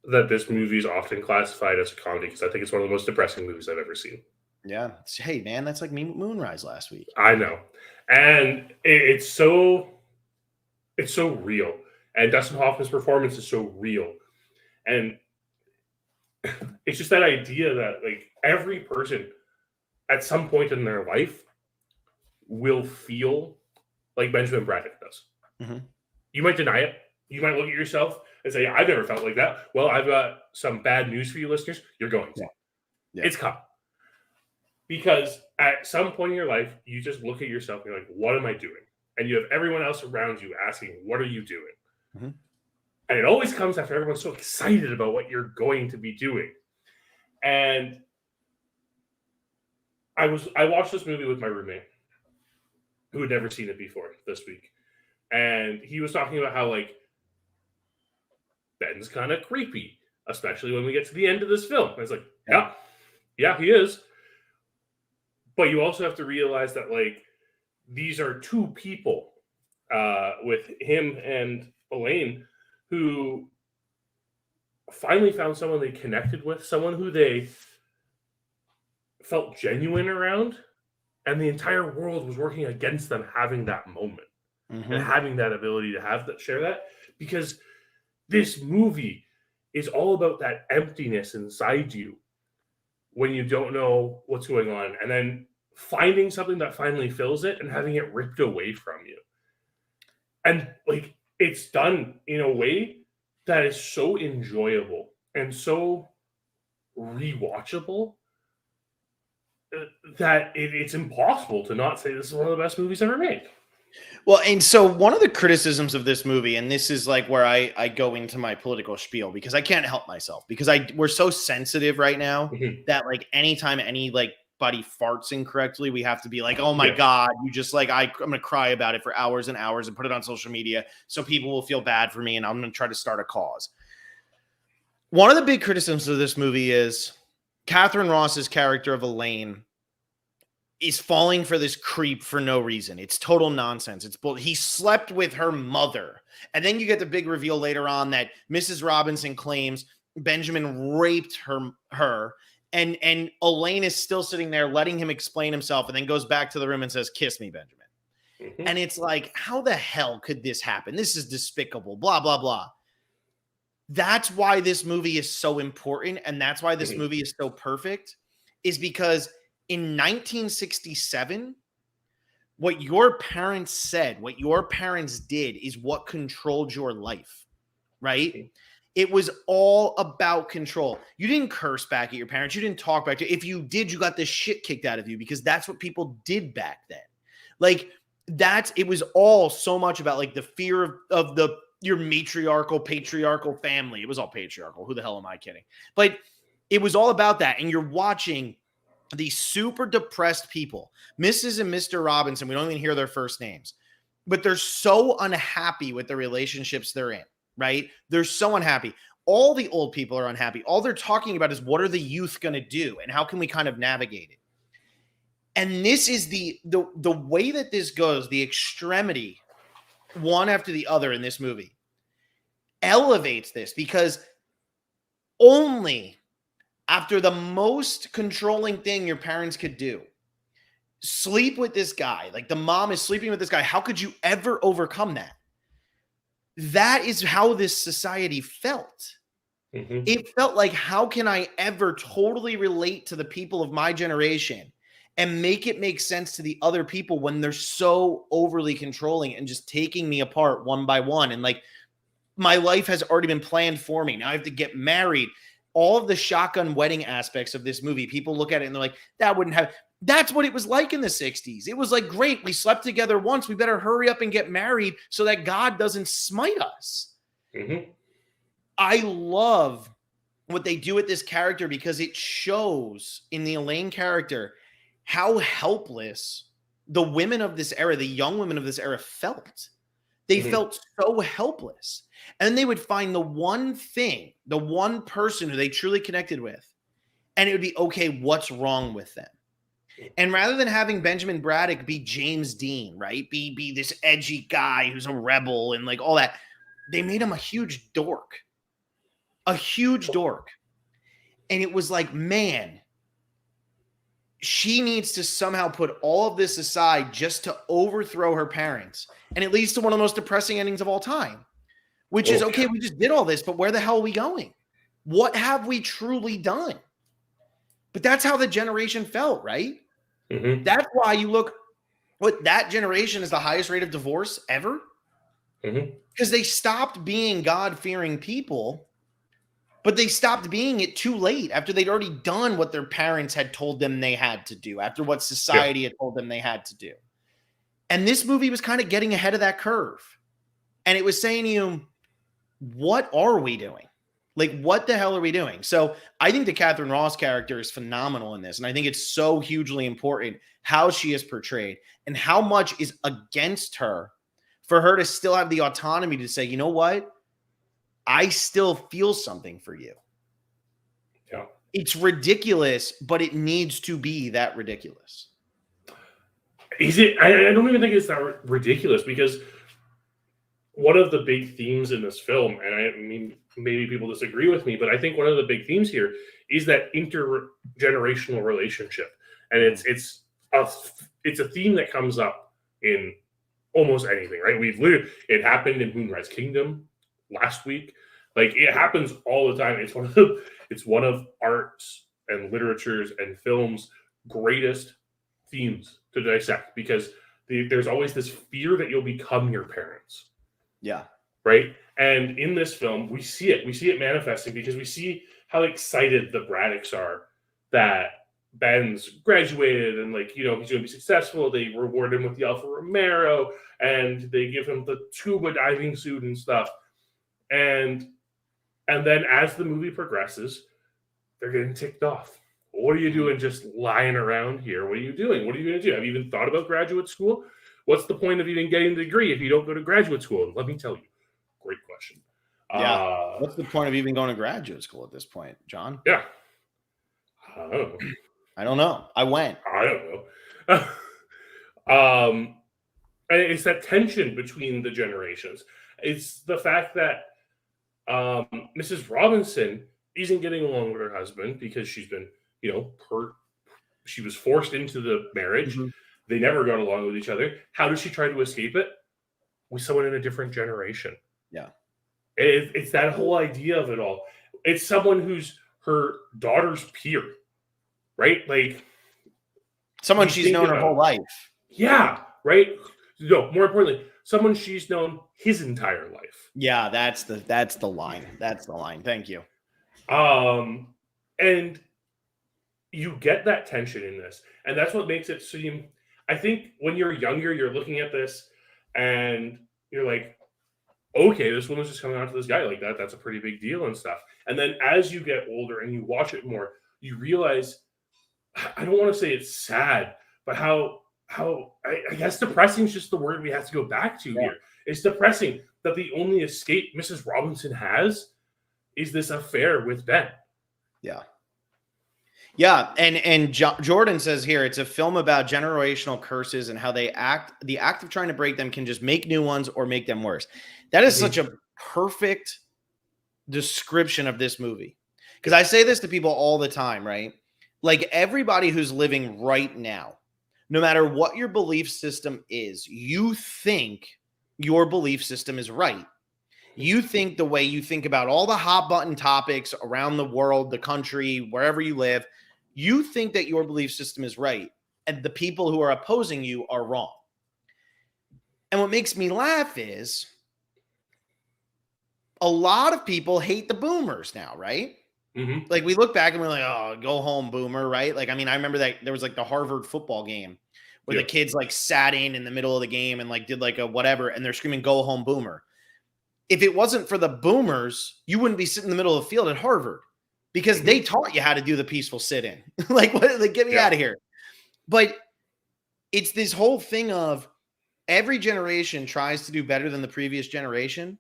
that this movie is often classified as a comedy because I think it's one of the most depressing movies I've ever seen. Yeah. Hey, man, that's like Moonrise last week. I know. And it's so real. And Dustin Hoffman's performance is so real. And it's just that idea that, like, every person at some point in their life will feel like Benjamin Braddock does. Mm-hmm. You might deny it. You might look at yourself and say, I've never felt like that. Well, I've got some bad news for you listeners. You're going to. Yeah. It's coming. Because at some point in your life, you just look at yourself and you're like, what am I doing? And you have everyone else around you asking, what are you doing? Mm-hmm. And it always comes after everyone's so excited about what you're going to be doing. And I watched this movie with my roommate who had never seen it before this week. And he was talking about how, like, Ben's kind of creepy, especially when we get to the end of this film. I was like, yeah, he is. But you also have to realize that, like, these are two people with him and Elaine who finally found someone they connected with, someone who they felt genuine around, and the entire world was working against them having that moment and having that ability to share that, because this movie is all about that emptiness inside you when you don't know what's going on, and then finding something that finally fills it and having it ripped away from you. And, like, it's done in a way that is so enjoyable and so rewatchable that it's impossible to not say this is one of the best movies ever made. Well, and so one of the criticisms of this movie, and this is like where I go into my political spiel, because I can't help myself, because we're so sensitive right now that, like, anytime anybody farts incorrectly, we have to be like, oh my God, you just, like, I'm going to cry about it for hours and hours and put it on social media so people will feel bad for me, and I'm going to try to start a cause. One of the big criticisms of this movie is Catherine Ross's character of Elaine is falling for this creep for no reason. It's total nonsense. He slept with her mother. And then you get the big reveal later on that Mrs. Robinson claims Benjamin raped her. And Elaine is still sitting there letting him explain himself, and then goes back to the room and says, kiss me, Benjamin. Mm-hmm. And it's like, how the hell could this happen? This is despicable, blah, blah, blah. that's why this movie is so important, and that's why this movie is so perfect, is because in 1967, what your parents said, what your parents did is what controlled your life, right? It was all about control. You didn't curse back at your parents. You didn't talk back to. If you did, you got the shit kicked out of you because that's what people did back then. Like it was all so much about like the fear of your matriarchal, patriarchal family. It was all patriarchal. Who the hell am I kidding? But it was all about that. And you're watching these super depressed people, Mrs. and Mr. Robinson. We don't even hear their first names, but they're so unhappy with the relationships they're in. Right? They're so unhappy. All the old people are unhappy. All they're talking about is what are the youth going to do and how can we kind of navigate it? And this is the way that this goes, the extremity, one after the other in this movie, elevates this because only after the most controlling thing your parents could do, sleep with this guy, like the mom is sleeping with this guy, how could you ever overcome that? That is how this society felt. It felt like, how can I ever totally relate to the people of my generation and make it make sense to the other people when they're so overly controlling and just taking me apart one by one? And like, my life has already been planned for me. Now I have to get married. All of the shotgun wedding aspects of this movie, people look at it and they're like, that wouldn't have. That's what it was like in the 60s. It was like, great, we slept together once. We better hurry up and get married so that God doesn't smite us. I love what they do with this character because it shows in the Elaine character how helpless the women of this era, the young women of this era felt. They felt so helpless. And they would find the one thing, the one person who they truly connected with, and it would be, okay, what's wrong with them? And rather than having Benjamin Braddock be James Dean, right? Be this edgy guy who's a rebel and like all that, they made him a huge dork. A huge dork. And it was like, man, she needs to somehow put all of this aside just to overthrow her parents. And it leads to one of the most depressing endings of all time, which is, okay, we just did all this, but where the hell are we going? What have we truly done? But that's how the generation felt, right? That's why you look, what that generation is the highest rate of divorce ever. Because they stopped being God-fearing people, but they stopped being it too late after they'd already done what their parents had told them they had to do, after what society had told them they had to do. And this movie was kind of getting ahead of that curve. And it was saying to you, what are we doing? Like, what the hell are we doing? So I think the Catherine Ross character is phenomenal in this. And I think it's so hugely important how she is portrayed and how much is against her for her to still have the autonomy to say, you know what? I still feel something for you. Yeah. It's ridiculous, but it needs to be that ridiculous. Is it? I don't even think it's that ridiculous because one of the big themes in this film, and I mean, maybe people disagree with me, but I think one of the big themes here is that intergenerational relationship, and it's a theme that comes up in almost anything, right? It happened in Moonrise Kingdom last week. Like, it happens all the time. It's one of arts and literature's and film's greatest themes to dissect because there's always this fear that you'll become your parents. Yeah. Right. And in this film, we see it manifesting because we see how excited the Braddocks are that Ben's graduated and, like, you know, he's going to be successful. They reward him with the Alfa Romero and they give him the scuba diving suit and stuff. And then as the movie progresses, they're getting ticked off. What are you doing just lying around here? What are you doing? What are you going to do? Have you even thought about graduate school? What's the point of even getting the degree if you don't go to graduate school? And let me tell you, great question. Yeah. What's the point of even going to graduate school at this point, John? Yeah. I don't know. I don't know. I went. I don't know. And it's that tension between the generations. It's the fact that Mrs. Robinson isn't getting along with her husband because she's been, you know, she was forced into the marriage. They never got along with each other. How does she try to escape it? With someone in a different generation. Yeah. It's that whole idea of it all. It's someone who's her daughter's peer, right? Like someone she's known her whole life. Yeah, right. No, more importantly, someone she's known his entire life. Yeah, that's the line. That's the line. Thank you. And you get that tension in this, and that's what makes it seem. I think when you're younger, you're looking at this, and you're like, okay, this woman's just coming out to this guy like that. That's a pretty big deal and stuff. And then as you get older and you watch it more, you realize, I don't want to say it's sad, but how I guess depressing is just the word we have to go back to here. It's depressing that the only escape Mrs. Robinson has is this affair with Ben. Yeah. Yeah, and Jordan says here, it's a film about generational curses and how they act. The act of trying to break them can just make new ones or make them worse. That is such a perfect description of this movie. Because I say this to people all the time, right? Like everybody who's living right now, no matter what your belief system is, you think your belief system is right. You think the way you think about all the hot button topics around the world, the country, wherever you live, you think that your belief system is right. And the people who are opposing you are wrong. And what makes me laugh is a lot of people hate the boomers now, right? Mm-hmm. Like we look back and we're like, oh, go home, boomer, right? Like, I mean, I remember that there was like the Harvard football game where the kids like sat in the middle of the game and like did like a whatever, and they're screaming, go home, boomer. If it wasn't for the boomers, you wouldn't be sitting in the middle of the field at Harvard because they taught you how to do the peaceful sit-in. Like, get me out of here. But it's this whole thing of every generation tries to do better than the previous generation.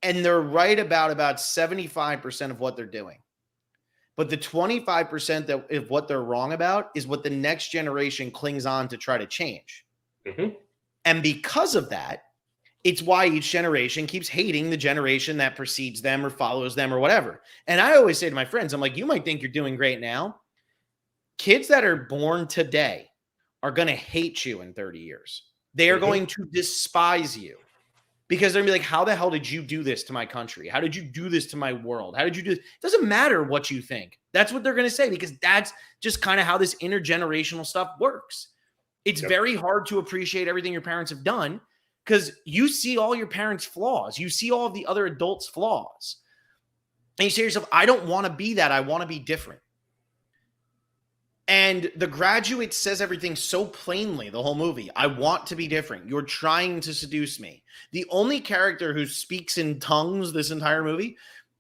And they're right about 75% of what they're doing. But the 25% of what they're wrong about is what the next generation clings on to try to change. Mm-hmm. And because of that, it's why each generation keeps hating the generation that precedes them or follows them or whatever. And I always say to my friends, I'm like, you might think you're doing great now. Kids that are born today are going to hate you in 30 years. They are going to despise you because they're going to be like, how the hell did you do this to my country? How did you do this to my world? How did you do this? It doesn't matter what you think. That's what they're going to say because that's just kind of how this intergenerational stuff works. It's very hard to appreciate everything your parents have done because you see all your parents' flaws. You see all of the other adults' flaws. And you say to yourself, I don't want to be that. I want to be different. And The Graduate says everything so plainly, the whole movie. I want to be different. You're trying to seduce me. The only character who speaks in tongues this entire movie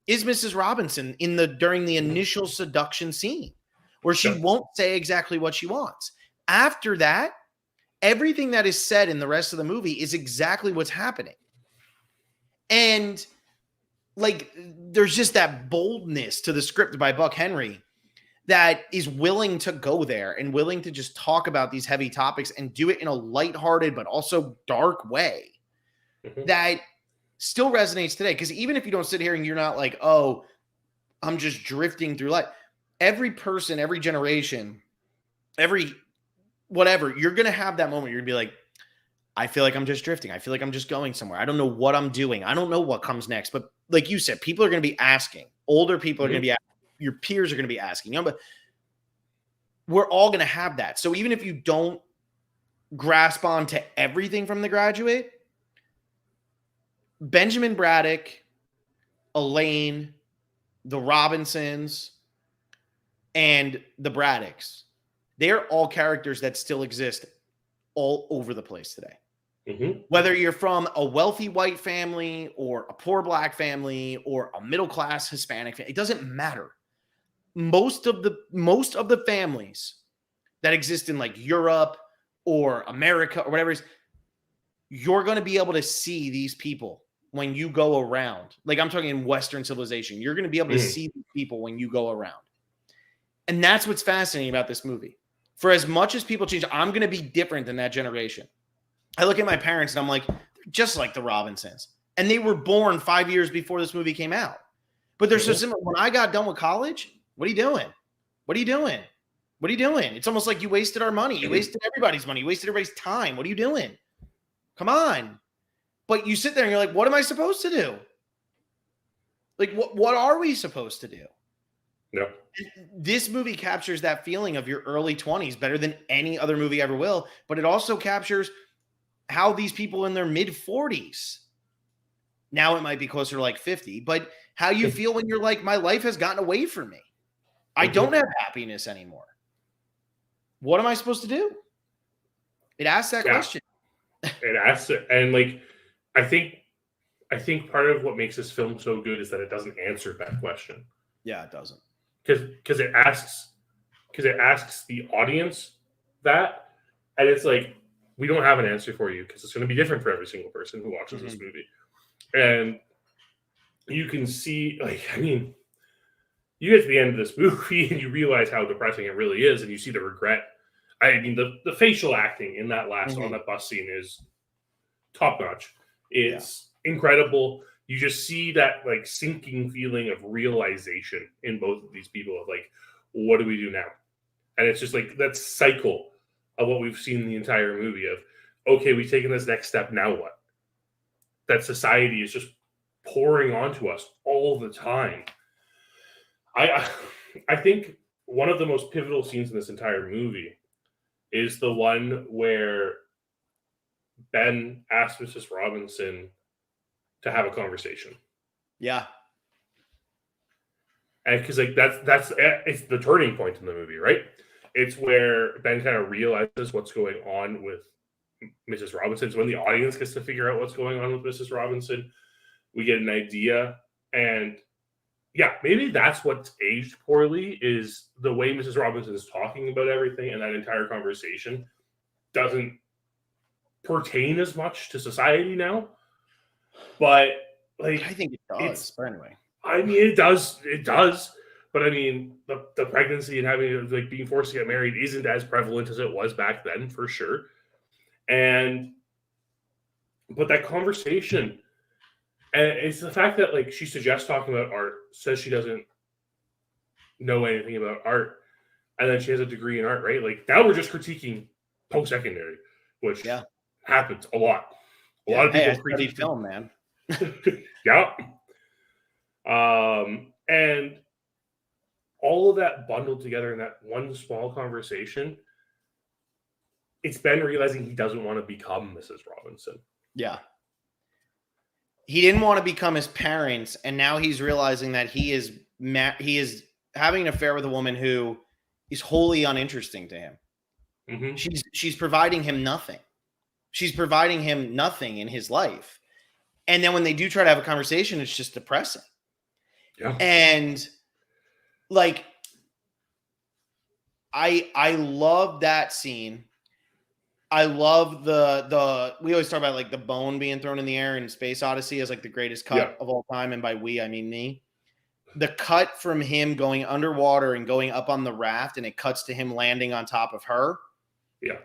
is Mrs. Robinson during the initial seduction scene where she won't say exactly what she wants. After that, everything that is said in the rest of the movie is exactly what's happening. And like, there's just that boldness to the script by Buck Henry that is willing to go there and willing to just talk about these heavy topics and do it in a lighthearted, but also dark way that still resonates today. Because even if you don't sit here and you're not like, oh, I'm just drifting through life. Every person, every generation, every whatever, you're going to have that moment. You're going to be like, I feel like I'm just drifting. I feel like I'm just going somewhere. I don't know what I'm doing. I don't know what comes next. But like you said, people are going to be asking. Older people are going to be asking. Your peers are going to be asking. But we're all going to have that. So even if you don't grasp on to everything from The Graduate, Benjamin Braddock, Elaine, the Robinsons, and the Braddocks, they're all characters that still exist all over the place today. Whether you're from a wealthy white family or a poor black family or a middle-class Hispanic family, it doesn't matter. Most of the families that exist in like Europe or America or whatever it is, you're going to be able to see these people when you go around. Like I'm talking in Western civilization, you're going to be able to see these people when you go around. And that's what's fascinating about this movie. For as much as people change, I'm going to be different than that generation. I look at my parents and I'm like, they're just like the Robinsons. And they were born 5 years before this movie came out. But they're so similar. When I got done with college, what are you doing? What are you doing? What are you doing? It's almost like you wasted our money. You wasted everybody's money. You wasted everybody's time. What are you doing? Come on. But you sit there and you're like, what am I supposed to do? Like, what are we supposed to do? No. This movie captures that feeling of your early 20s better than any other movie ever will, but it also captures how these people in their mid 40s, now it might be closer to like 50, but how you feel when you're like, my life has gotten away from me. I don't have happiness anymore. What am I supposed to do? It asks that question. It asks it. And like, I think part of what makes this film so good is that it doesn't answer that question. Yeah, it doesn't. Because it asks the audience that, and it's like, we don't have an answer for you because it's going to be different for every single person who watches this movie. And you can see, like, I mean, you get to the end of this movie and you realize how depressing it really is, and you see the regret. I mean, the facial acting in that last on that bus scene is top notch. It's incredible. You just see that like sinking feeling of realization in both of these people of like, what do we do now? And it's just like that cycle of what we've seen in the entire movie of, okay, we've taken this next step, now what? That society is just pouring onto us all the time. I think one of the most pivotal scenes in this entire movie is the one where Ben asks Mrs. Robinson to have a conversation. Yeah. And because like that's it's the turning point in the movie, right? It's where Ben kind of realizes what's going on with Mrs. Robinson. It's when the audience gets to figure out what's going on with Mrs. Robinson. We get an idea. And yeah, maybe that's what's aged poorly is the way Mrs. Robinson is talking about everything, and that entire conversation doesn't pertain as much to society now. But like, I think it does. But anyway, I mean, it does. But I mean, the pregnancy and having like being forced to get married isn't as prevalent as it was back then, for sure. But that conversation, and it's the fact that like she suggests talking about art, says she doesn't know anything about art, and then she has a degree in art, right? Like now we're just critiquing post-secondary, which happens a lot. A lot of people critique film, man. Yeah. And all of that bundled together in that one small conversation, it's Ben realizing he doesn't want to become Mrs. Robinson. Yeah. He didn't want to become his parents, and now he's realizing that he is having an affair with a woman who is wholly uninteresting to him. Mm-hmm. She's providing him nothing. She's providing him nothing in his life. And then when they do try to have a conversation, it's just depressing. Yeah. And like, I love that scene. I love the we always talk about like the bone being thrown in the air in Space Odyssey as like the greatest cut of all time. And by we, I mean me. The cut from him going underwater and going up on the raft, and it cuts to him landing on top of her. Yeah.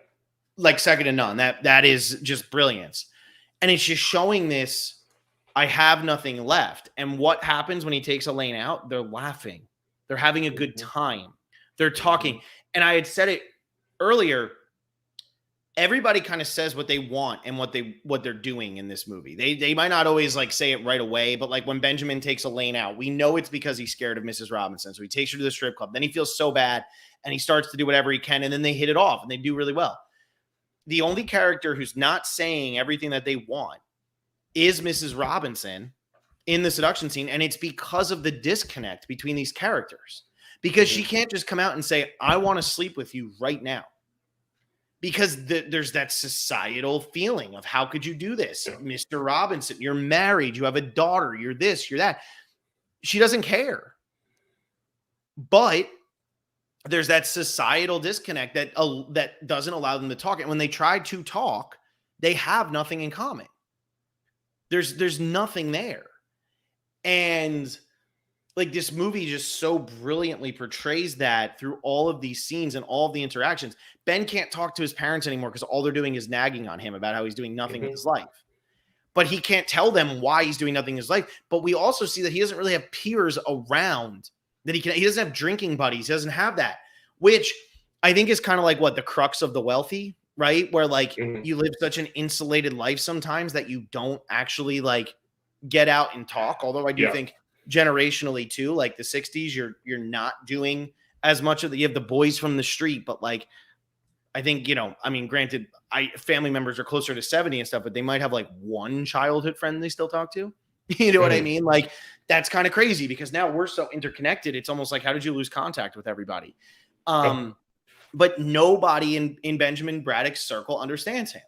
Like second to none. That is just brilliance. And it's just showing this, I have nothing left. And what happens when he takes Elaine out? They're laughing. They're having a good time. They're talking. And I had said it earlier, everybody kind of says what they want and what they're doing in this movie. They might not always like say it right away, but like when Benjamin takes Elaine out, we know it's because he's scared of Mrs. Robinson. So he takes her to the strip club. Then he feels so bad and he starts to do whatever he can, and then they hit it off and they do really well. The only character who's not saying everything that they want is Mrs. Robinson in the seduction scene. And it's because of the disconnect between these characters. Because she can't just come out and say, I want to sleep with you right now. Because there's that societal feeling of how could you do this? Mr. Robinson, you're married, you have a daughter, you're this, you're that. She doesn't care. But there's that societal disconnect that doesn't allow them to talk. And when they try to talk, they have nothing in common. There's nothing there. And like this movie just so brilliantly portrays that through all of these scenes and all of the interactions. Ben can't talk to his parents anymore because all they're doing is nagging on him about how he's doing nothing with his life. But he can't tell them why he's doing nothing in his life. But we also see that he doesn't really have peers around that he doesn't have drinking buddies. He doesn't have that, which I think is kind of like what the crux of The Wealthy, right? Where like Mhm. you live such an insulated life sometimes that you don't actually like get out and talk. Although I do Yeah. think generationally too, like the 60s, you're not doing as much of the, you have the boys from the street, but like I think, I mean, granted, family members are closer to 70 and stuff, but they might have like one childhood friend they still talk to. You know what I Mhm. mean? Like that's kind of crazy because now we're so interconnected. It's almost like, how did you lose contact with everybody? Oh. But nobody in Benjamin Braddock's circle understands him.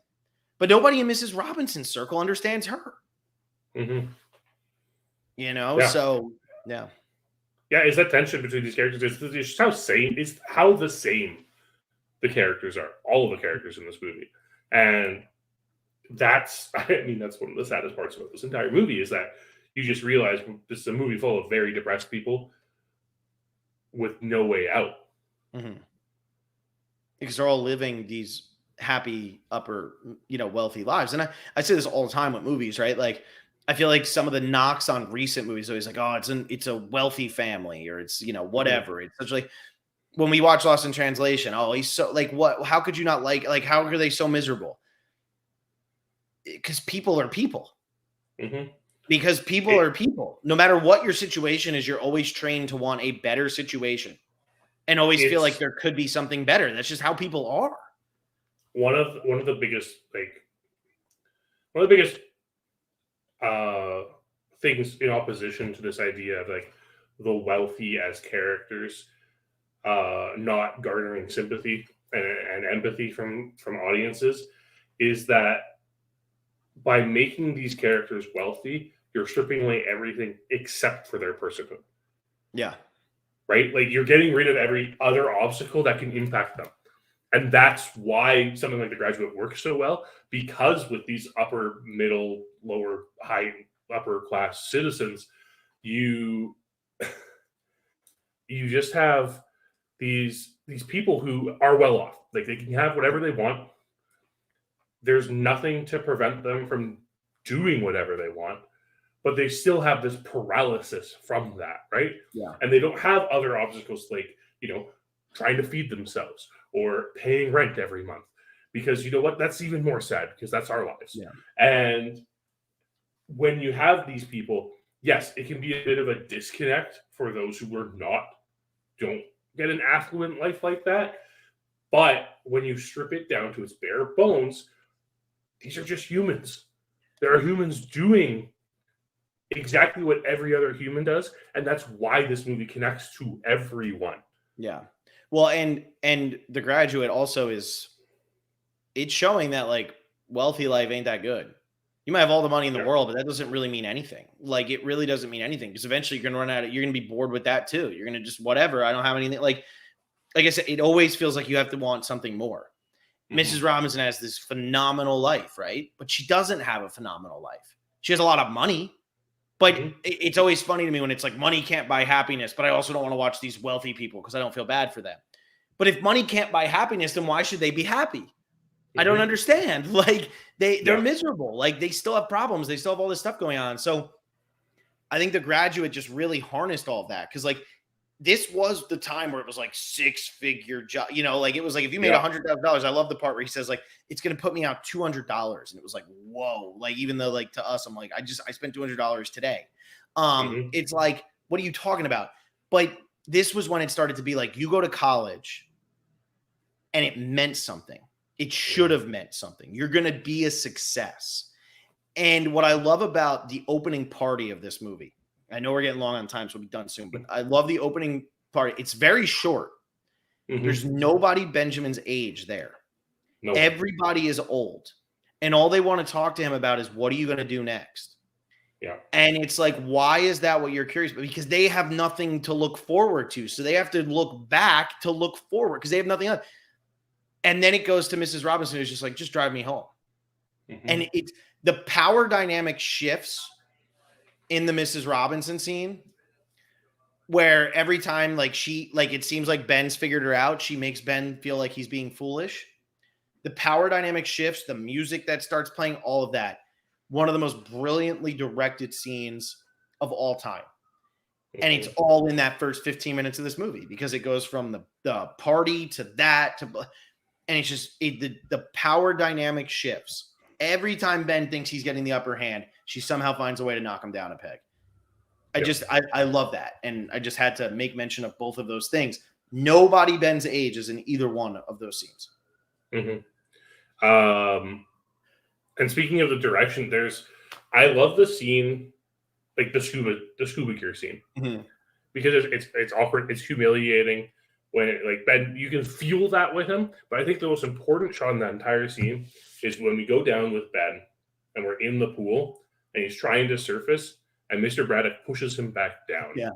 But nobody in Mrs. Robinson's circle understands her. Mhm. Yeah. So yeah. Yeah, it's that tension between these characters. It's just how the same the characters are. All of the characters in this movie. And that's that's one of the saddest parts about this entire movie is that you just realize this is a movie full of very depressed people with no way out. Mm-hmm. Because they're all living these happy upper, wealthy lives. And I say this all the time with movies, right? Like I feel like some of the knocks on recent movies are always like, oh, it's a wealthy family or it's, Mhm. whatever. It's such like when we watch Lost in Translation, oh, he's so like what, how could you not like how are they so miserable? Because people are people. Mhm. Because people It are people. No matter what your situation is, you're always trained to want a better situation and always feel like it's there could be something better. That's just how people are. one of the biggest one of the biggest uh things in opposition to this idea of like the wealthy as characters not garnering sympathy and empathy from audiences is that by making these characters wealthy, you're stripping away everything except for their personhood, Yeah. right? Like you're getting rid of every other obstacle that can impact them. And that's why something like The Graduate works so well, because with these upper, middle, lower, high, upper class citizens, you you just have these people who are well off. Like they can have whatever they want. There's nothing to prevent them from doing whatever they want, but they still have this paralysis from that, right? Yeah. And they don't have other obstacles like, trying to feed themselves or paying rent every month. Because you know what? That's even more sad because that's our lives. Yeah. And when you have these people, yes, it can be a bit of a disconnect for those who don't get an affluent life like that. But when you strip it down to its bare bones, these are just humans. There are humans doing exactly what every other human does, and that's why this movie connects to everyone. Yeah. Well, and The Graduate also it's showing that like wealthy life ain't that good. You might have all the money in the Yeah. world, but that doesn't really mean anything. Like it really doesn't mean anything because eventually you're gonna run out of you're gonna be bored with that too. You're gonna just whatever. I don't have anything like I said, it always feels like you have to want something more. Mrs. Mhm. Robinson has this phenomenal life, right? But she doesn't have a phenomenal life. She has a lot of money, but Mhm. it's always funny to me when it's like money can't buy happiness, but I also don't want to watch these wealthy people because I don't feel bad for them. But if money can't buy happiness, then why should they be happy? I don't Mhm. understand. Like they're Yeah. miserable. Like they still have problems. They still have all this stuff going on. So I think The Graduate just really harnessed all of that because like this was the time where it was like six-figure job. Like it was like if you made Yeah. $100,000. I love the part where he says like it's going to put me out $200, and it was like whoa. Like even though like to us, I'm like I spent $200 today. Mhm. It's like what are you talking about? But this was when it started to be like you go to college and it meant something. It should Mhm. have meant something. You're going to be a success. And what I love about the opening party of this movie, I know we're getting long on time, so we'll be done soon, but I love the opening party. It's very short. There's Mhm. nobody Benjamin's age there. No one. Everybody is old. And all they want to talk to him about is what are you going to do next? Yeah. And it's like, why is that what you're curious about? Because they have nothing to look forward to. So they have to look back to look forward because they have nothing else. And then it goes to Mrs. Robinson, who's just like, just drive me home. Mhm. And it's the power dynamic shifts in the Mrs. Robinson scene where every time like it seems like Ben's figured her out, she makes Ben feel like he's being foolish. The power dynamic shifts, the music that starts playing, all of that. One of the most brilliantly directed scenes of all time. And it's Mhm. all in that first 15 minutes of this movie because it goes from the party to that to and it's just the power dynamic shifts. Every time Ben thinks he's getting the upper hand, she somehow finds a way to knock him down a peg. I love that. And I just had to make mention of both of those things. Nobody Ben's age is in either one of those scenes. And speaking of the direction, I love the scene, like the scuba gear scene, because it's awkward, it's humiliating when like Ben, you can feel that with him. But I think the most important shot in that entire scene is when we go down with Ben and we're in the pool and he's trying to surface and Mr. Braddock pushes him back down. Yeah.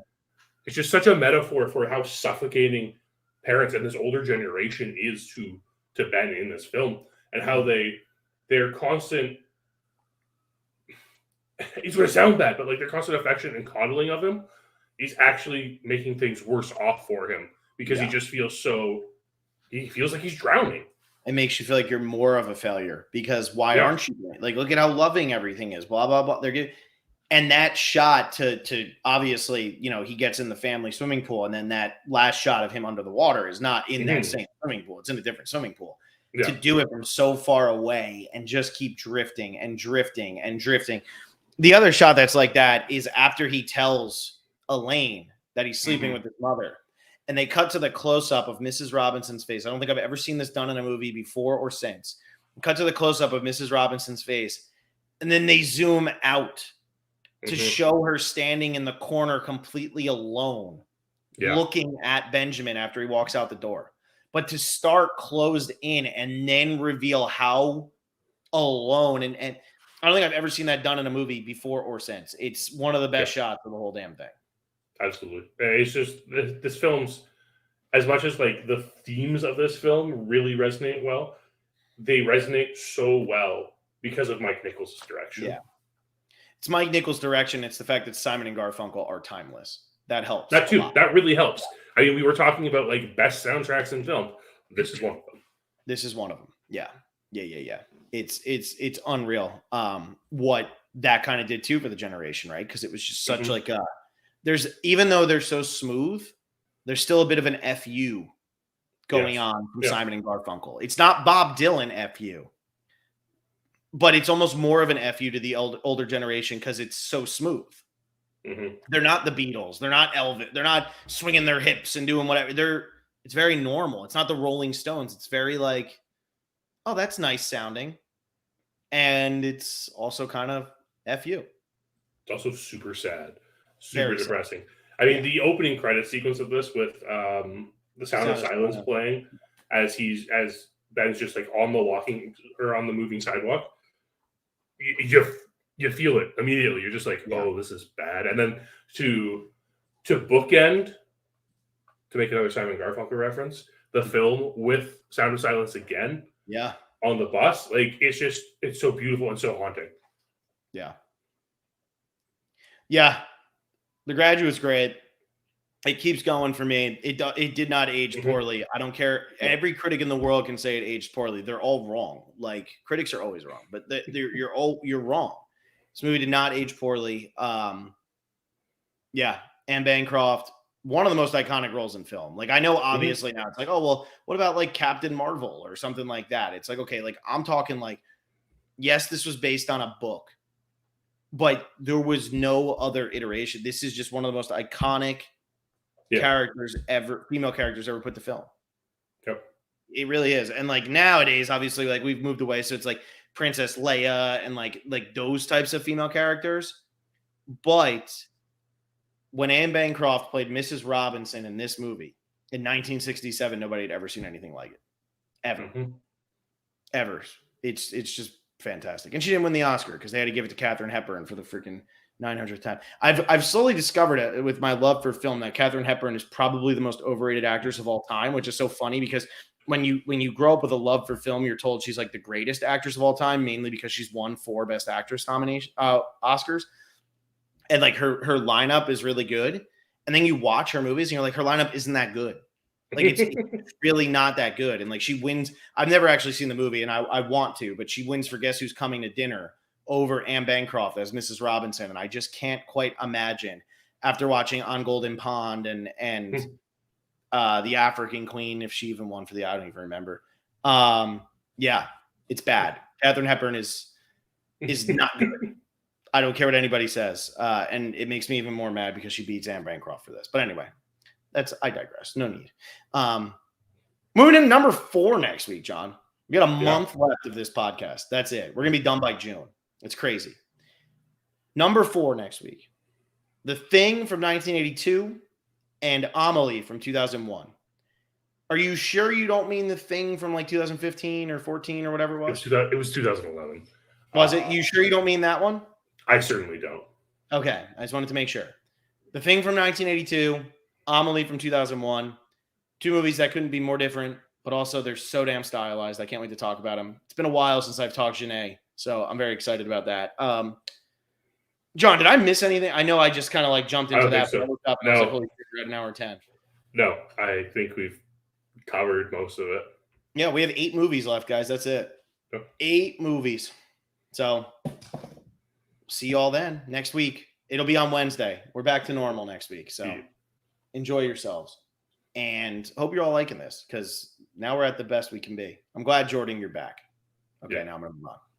It's just such a metaphor for how suffocating parents and this older generation is to Ben in this film, and how their constant, it's going to sound bad, but like their constant affection and coddling of him is actually making things worse off for him, because he just feels he feels like he's drowning. It makes you feel like you're more of a failure, because why aren't you? Like, look at how loving everything is, blah, blah, blah. They're good. And that shot to obviously, he gets in the family swimming pool, and then that last shot of him under the water is not in that same swimming pool. It's in a different swimming pool. Yeah. To do it from so far away and just keep drifting and drifting and drifting. The other shot that's like that is after he tells Elaine that he's sleeping with his mother, and they cut to the close-up of Mrs. Robinson's face. I don't think I've ever seen this done in a movie before or since. Cut to the close-up of Mrs. Robinson's face, and then they zoom out to show her standing in the corner completely alone, looking at Benjamin after he walks out the door. But to start closed in and then reveal how alone, and I don't think I've ever seen that done in a movie before or since. It's one of the best shots of the whole damn thing. Absolutely. It's just, this film's, as much as like the themes of this film really resonate well, they resonate so well because of Mike Nichols' direction. Yeah. It's Mike Nichols' direction. It's the fact that Simon and Garfunkel are timeless. That helps. That too. That really helps. I mean, we were talking about like best soundtracks in film. This is one of them. This is one of them. Yeah. It's unreal. What that kind of did too for the generation, right? Because it was just such like even though they're so smooth, there's still a bit of an FU going on from Simon and Garfunkel. It's not Bob Dylan FU, but it's almost more of an FU to the older generation because it's so smooth. They're not the Beatles. They're not Elvis. They're not swinging their hips and doing whatever. It's very normal. It's not the Rolling Stones. It's very like, oh, that's nice sounding. And it's also kind of FU. It's also super sad. Super depressing. I mean, the opening credit sequence of this with the Sound of Silence playing as Ben's just like on the moving sidewalk. You feel it immediately. You're just like, oh, this is bad. And then to bookend, to make another Simon Garfunkel reference, the film with Sound of Silence again. Yeah. On the bus. Like, it's so beautiful and so haunting. Yeah. Yeah. The Graduate's great. It keeps going for me. It did not age poorly. I don't care. Every critic in the world can say it aged poorly. They're all wrong. Like, critics are always wrong, but you're wrong. This movie did not age poorly. Anne Bancroft, one of the most iconic roles in film. Like, I know obviously now it's like, oh, well, what about like Captain Marvel or something like that? It's like, okay, like I'm talking like, yes, this was based on a book, but there was no other iteration. This is just one of the most iconic characters ever, female characters ever put to film. Yep. It really is. And like nowadays, obviously, like we've moved away. So it's like Princess Leia and like those types of female characters. But when Anne Bancroft played Mrs. Robinson in this movie in 1967, nobody had ever seen anything like it. Ever. Ever. It's just fantastic. And she didn't win the Oscar because they had to give it to Katharine Hepburn for the freaking 900th time. I've slowly discovered with my love for film that Katharine Hepburn is probably the most overrated actress of all time, which is so funny because when you grow up with a love for film, you're told she's like the greatest actress of all time, mainly because she's won 4 Best Actress Oscars. And like her lineup is really good. And then you watch her movies and you're like, her lineup isn't that good. Like it's really not that good. And like she wins. I've never actually seen the movie and I want to, but she wins for Guess Who's Coming to Dinner over Anne Bancroft as Mrs. Robinson. And I just can't quite imagine after watching On Golden Pond and The African Queen, if she even won for I don't even remember. Yeah, it's bad. Katharine Hepburn is not good. I don't care what anybody says. And it makes me even more mad because she beats Anne Bancroft for this. But anyway, I digress. No need. Moving into number 4 next week, John. We got a month left of this podcast. That's it. We're going to be done by June. It's crazy. Number 4 next week. The Thing from 1982 and Amelie from 2001. Are you sure you don't mean The Thing from like 2015 or 14 or whatever it was? It was 2011. Was it? You sure you don't mean that one? I certainly don't. Okay. I just wanted to make sure. The Thing from 1982, Amelie from 2001. 2 movies that couldn't be more different, but also they're so damn stylized. I can't wait to talk about them. It's been a while since I've talked Janae, so I'm very excited about that. John, did I miss anything? I know I just kind of like jumped into that. So. But I looked up and I was like, holy shit, we're at an hour 10. No, I think we've covered most of it. Yeah, we have 8 movies left, guys. That's it. Yep. 8 movies. So see you all then next week. It'll be on Wednesday. We're back to normal next week. So enjoy yourselves. And hope you're all liking this because now we're at the best we can be. I'm glad, Jordan, you're back. Okay, now I'm going to move on.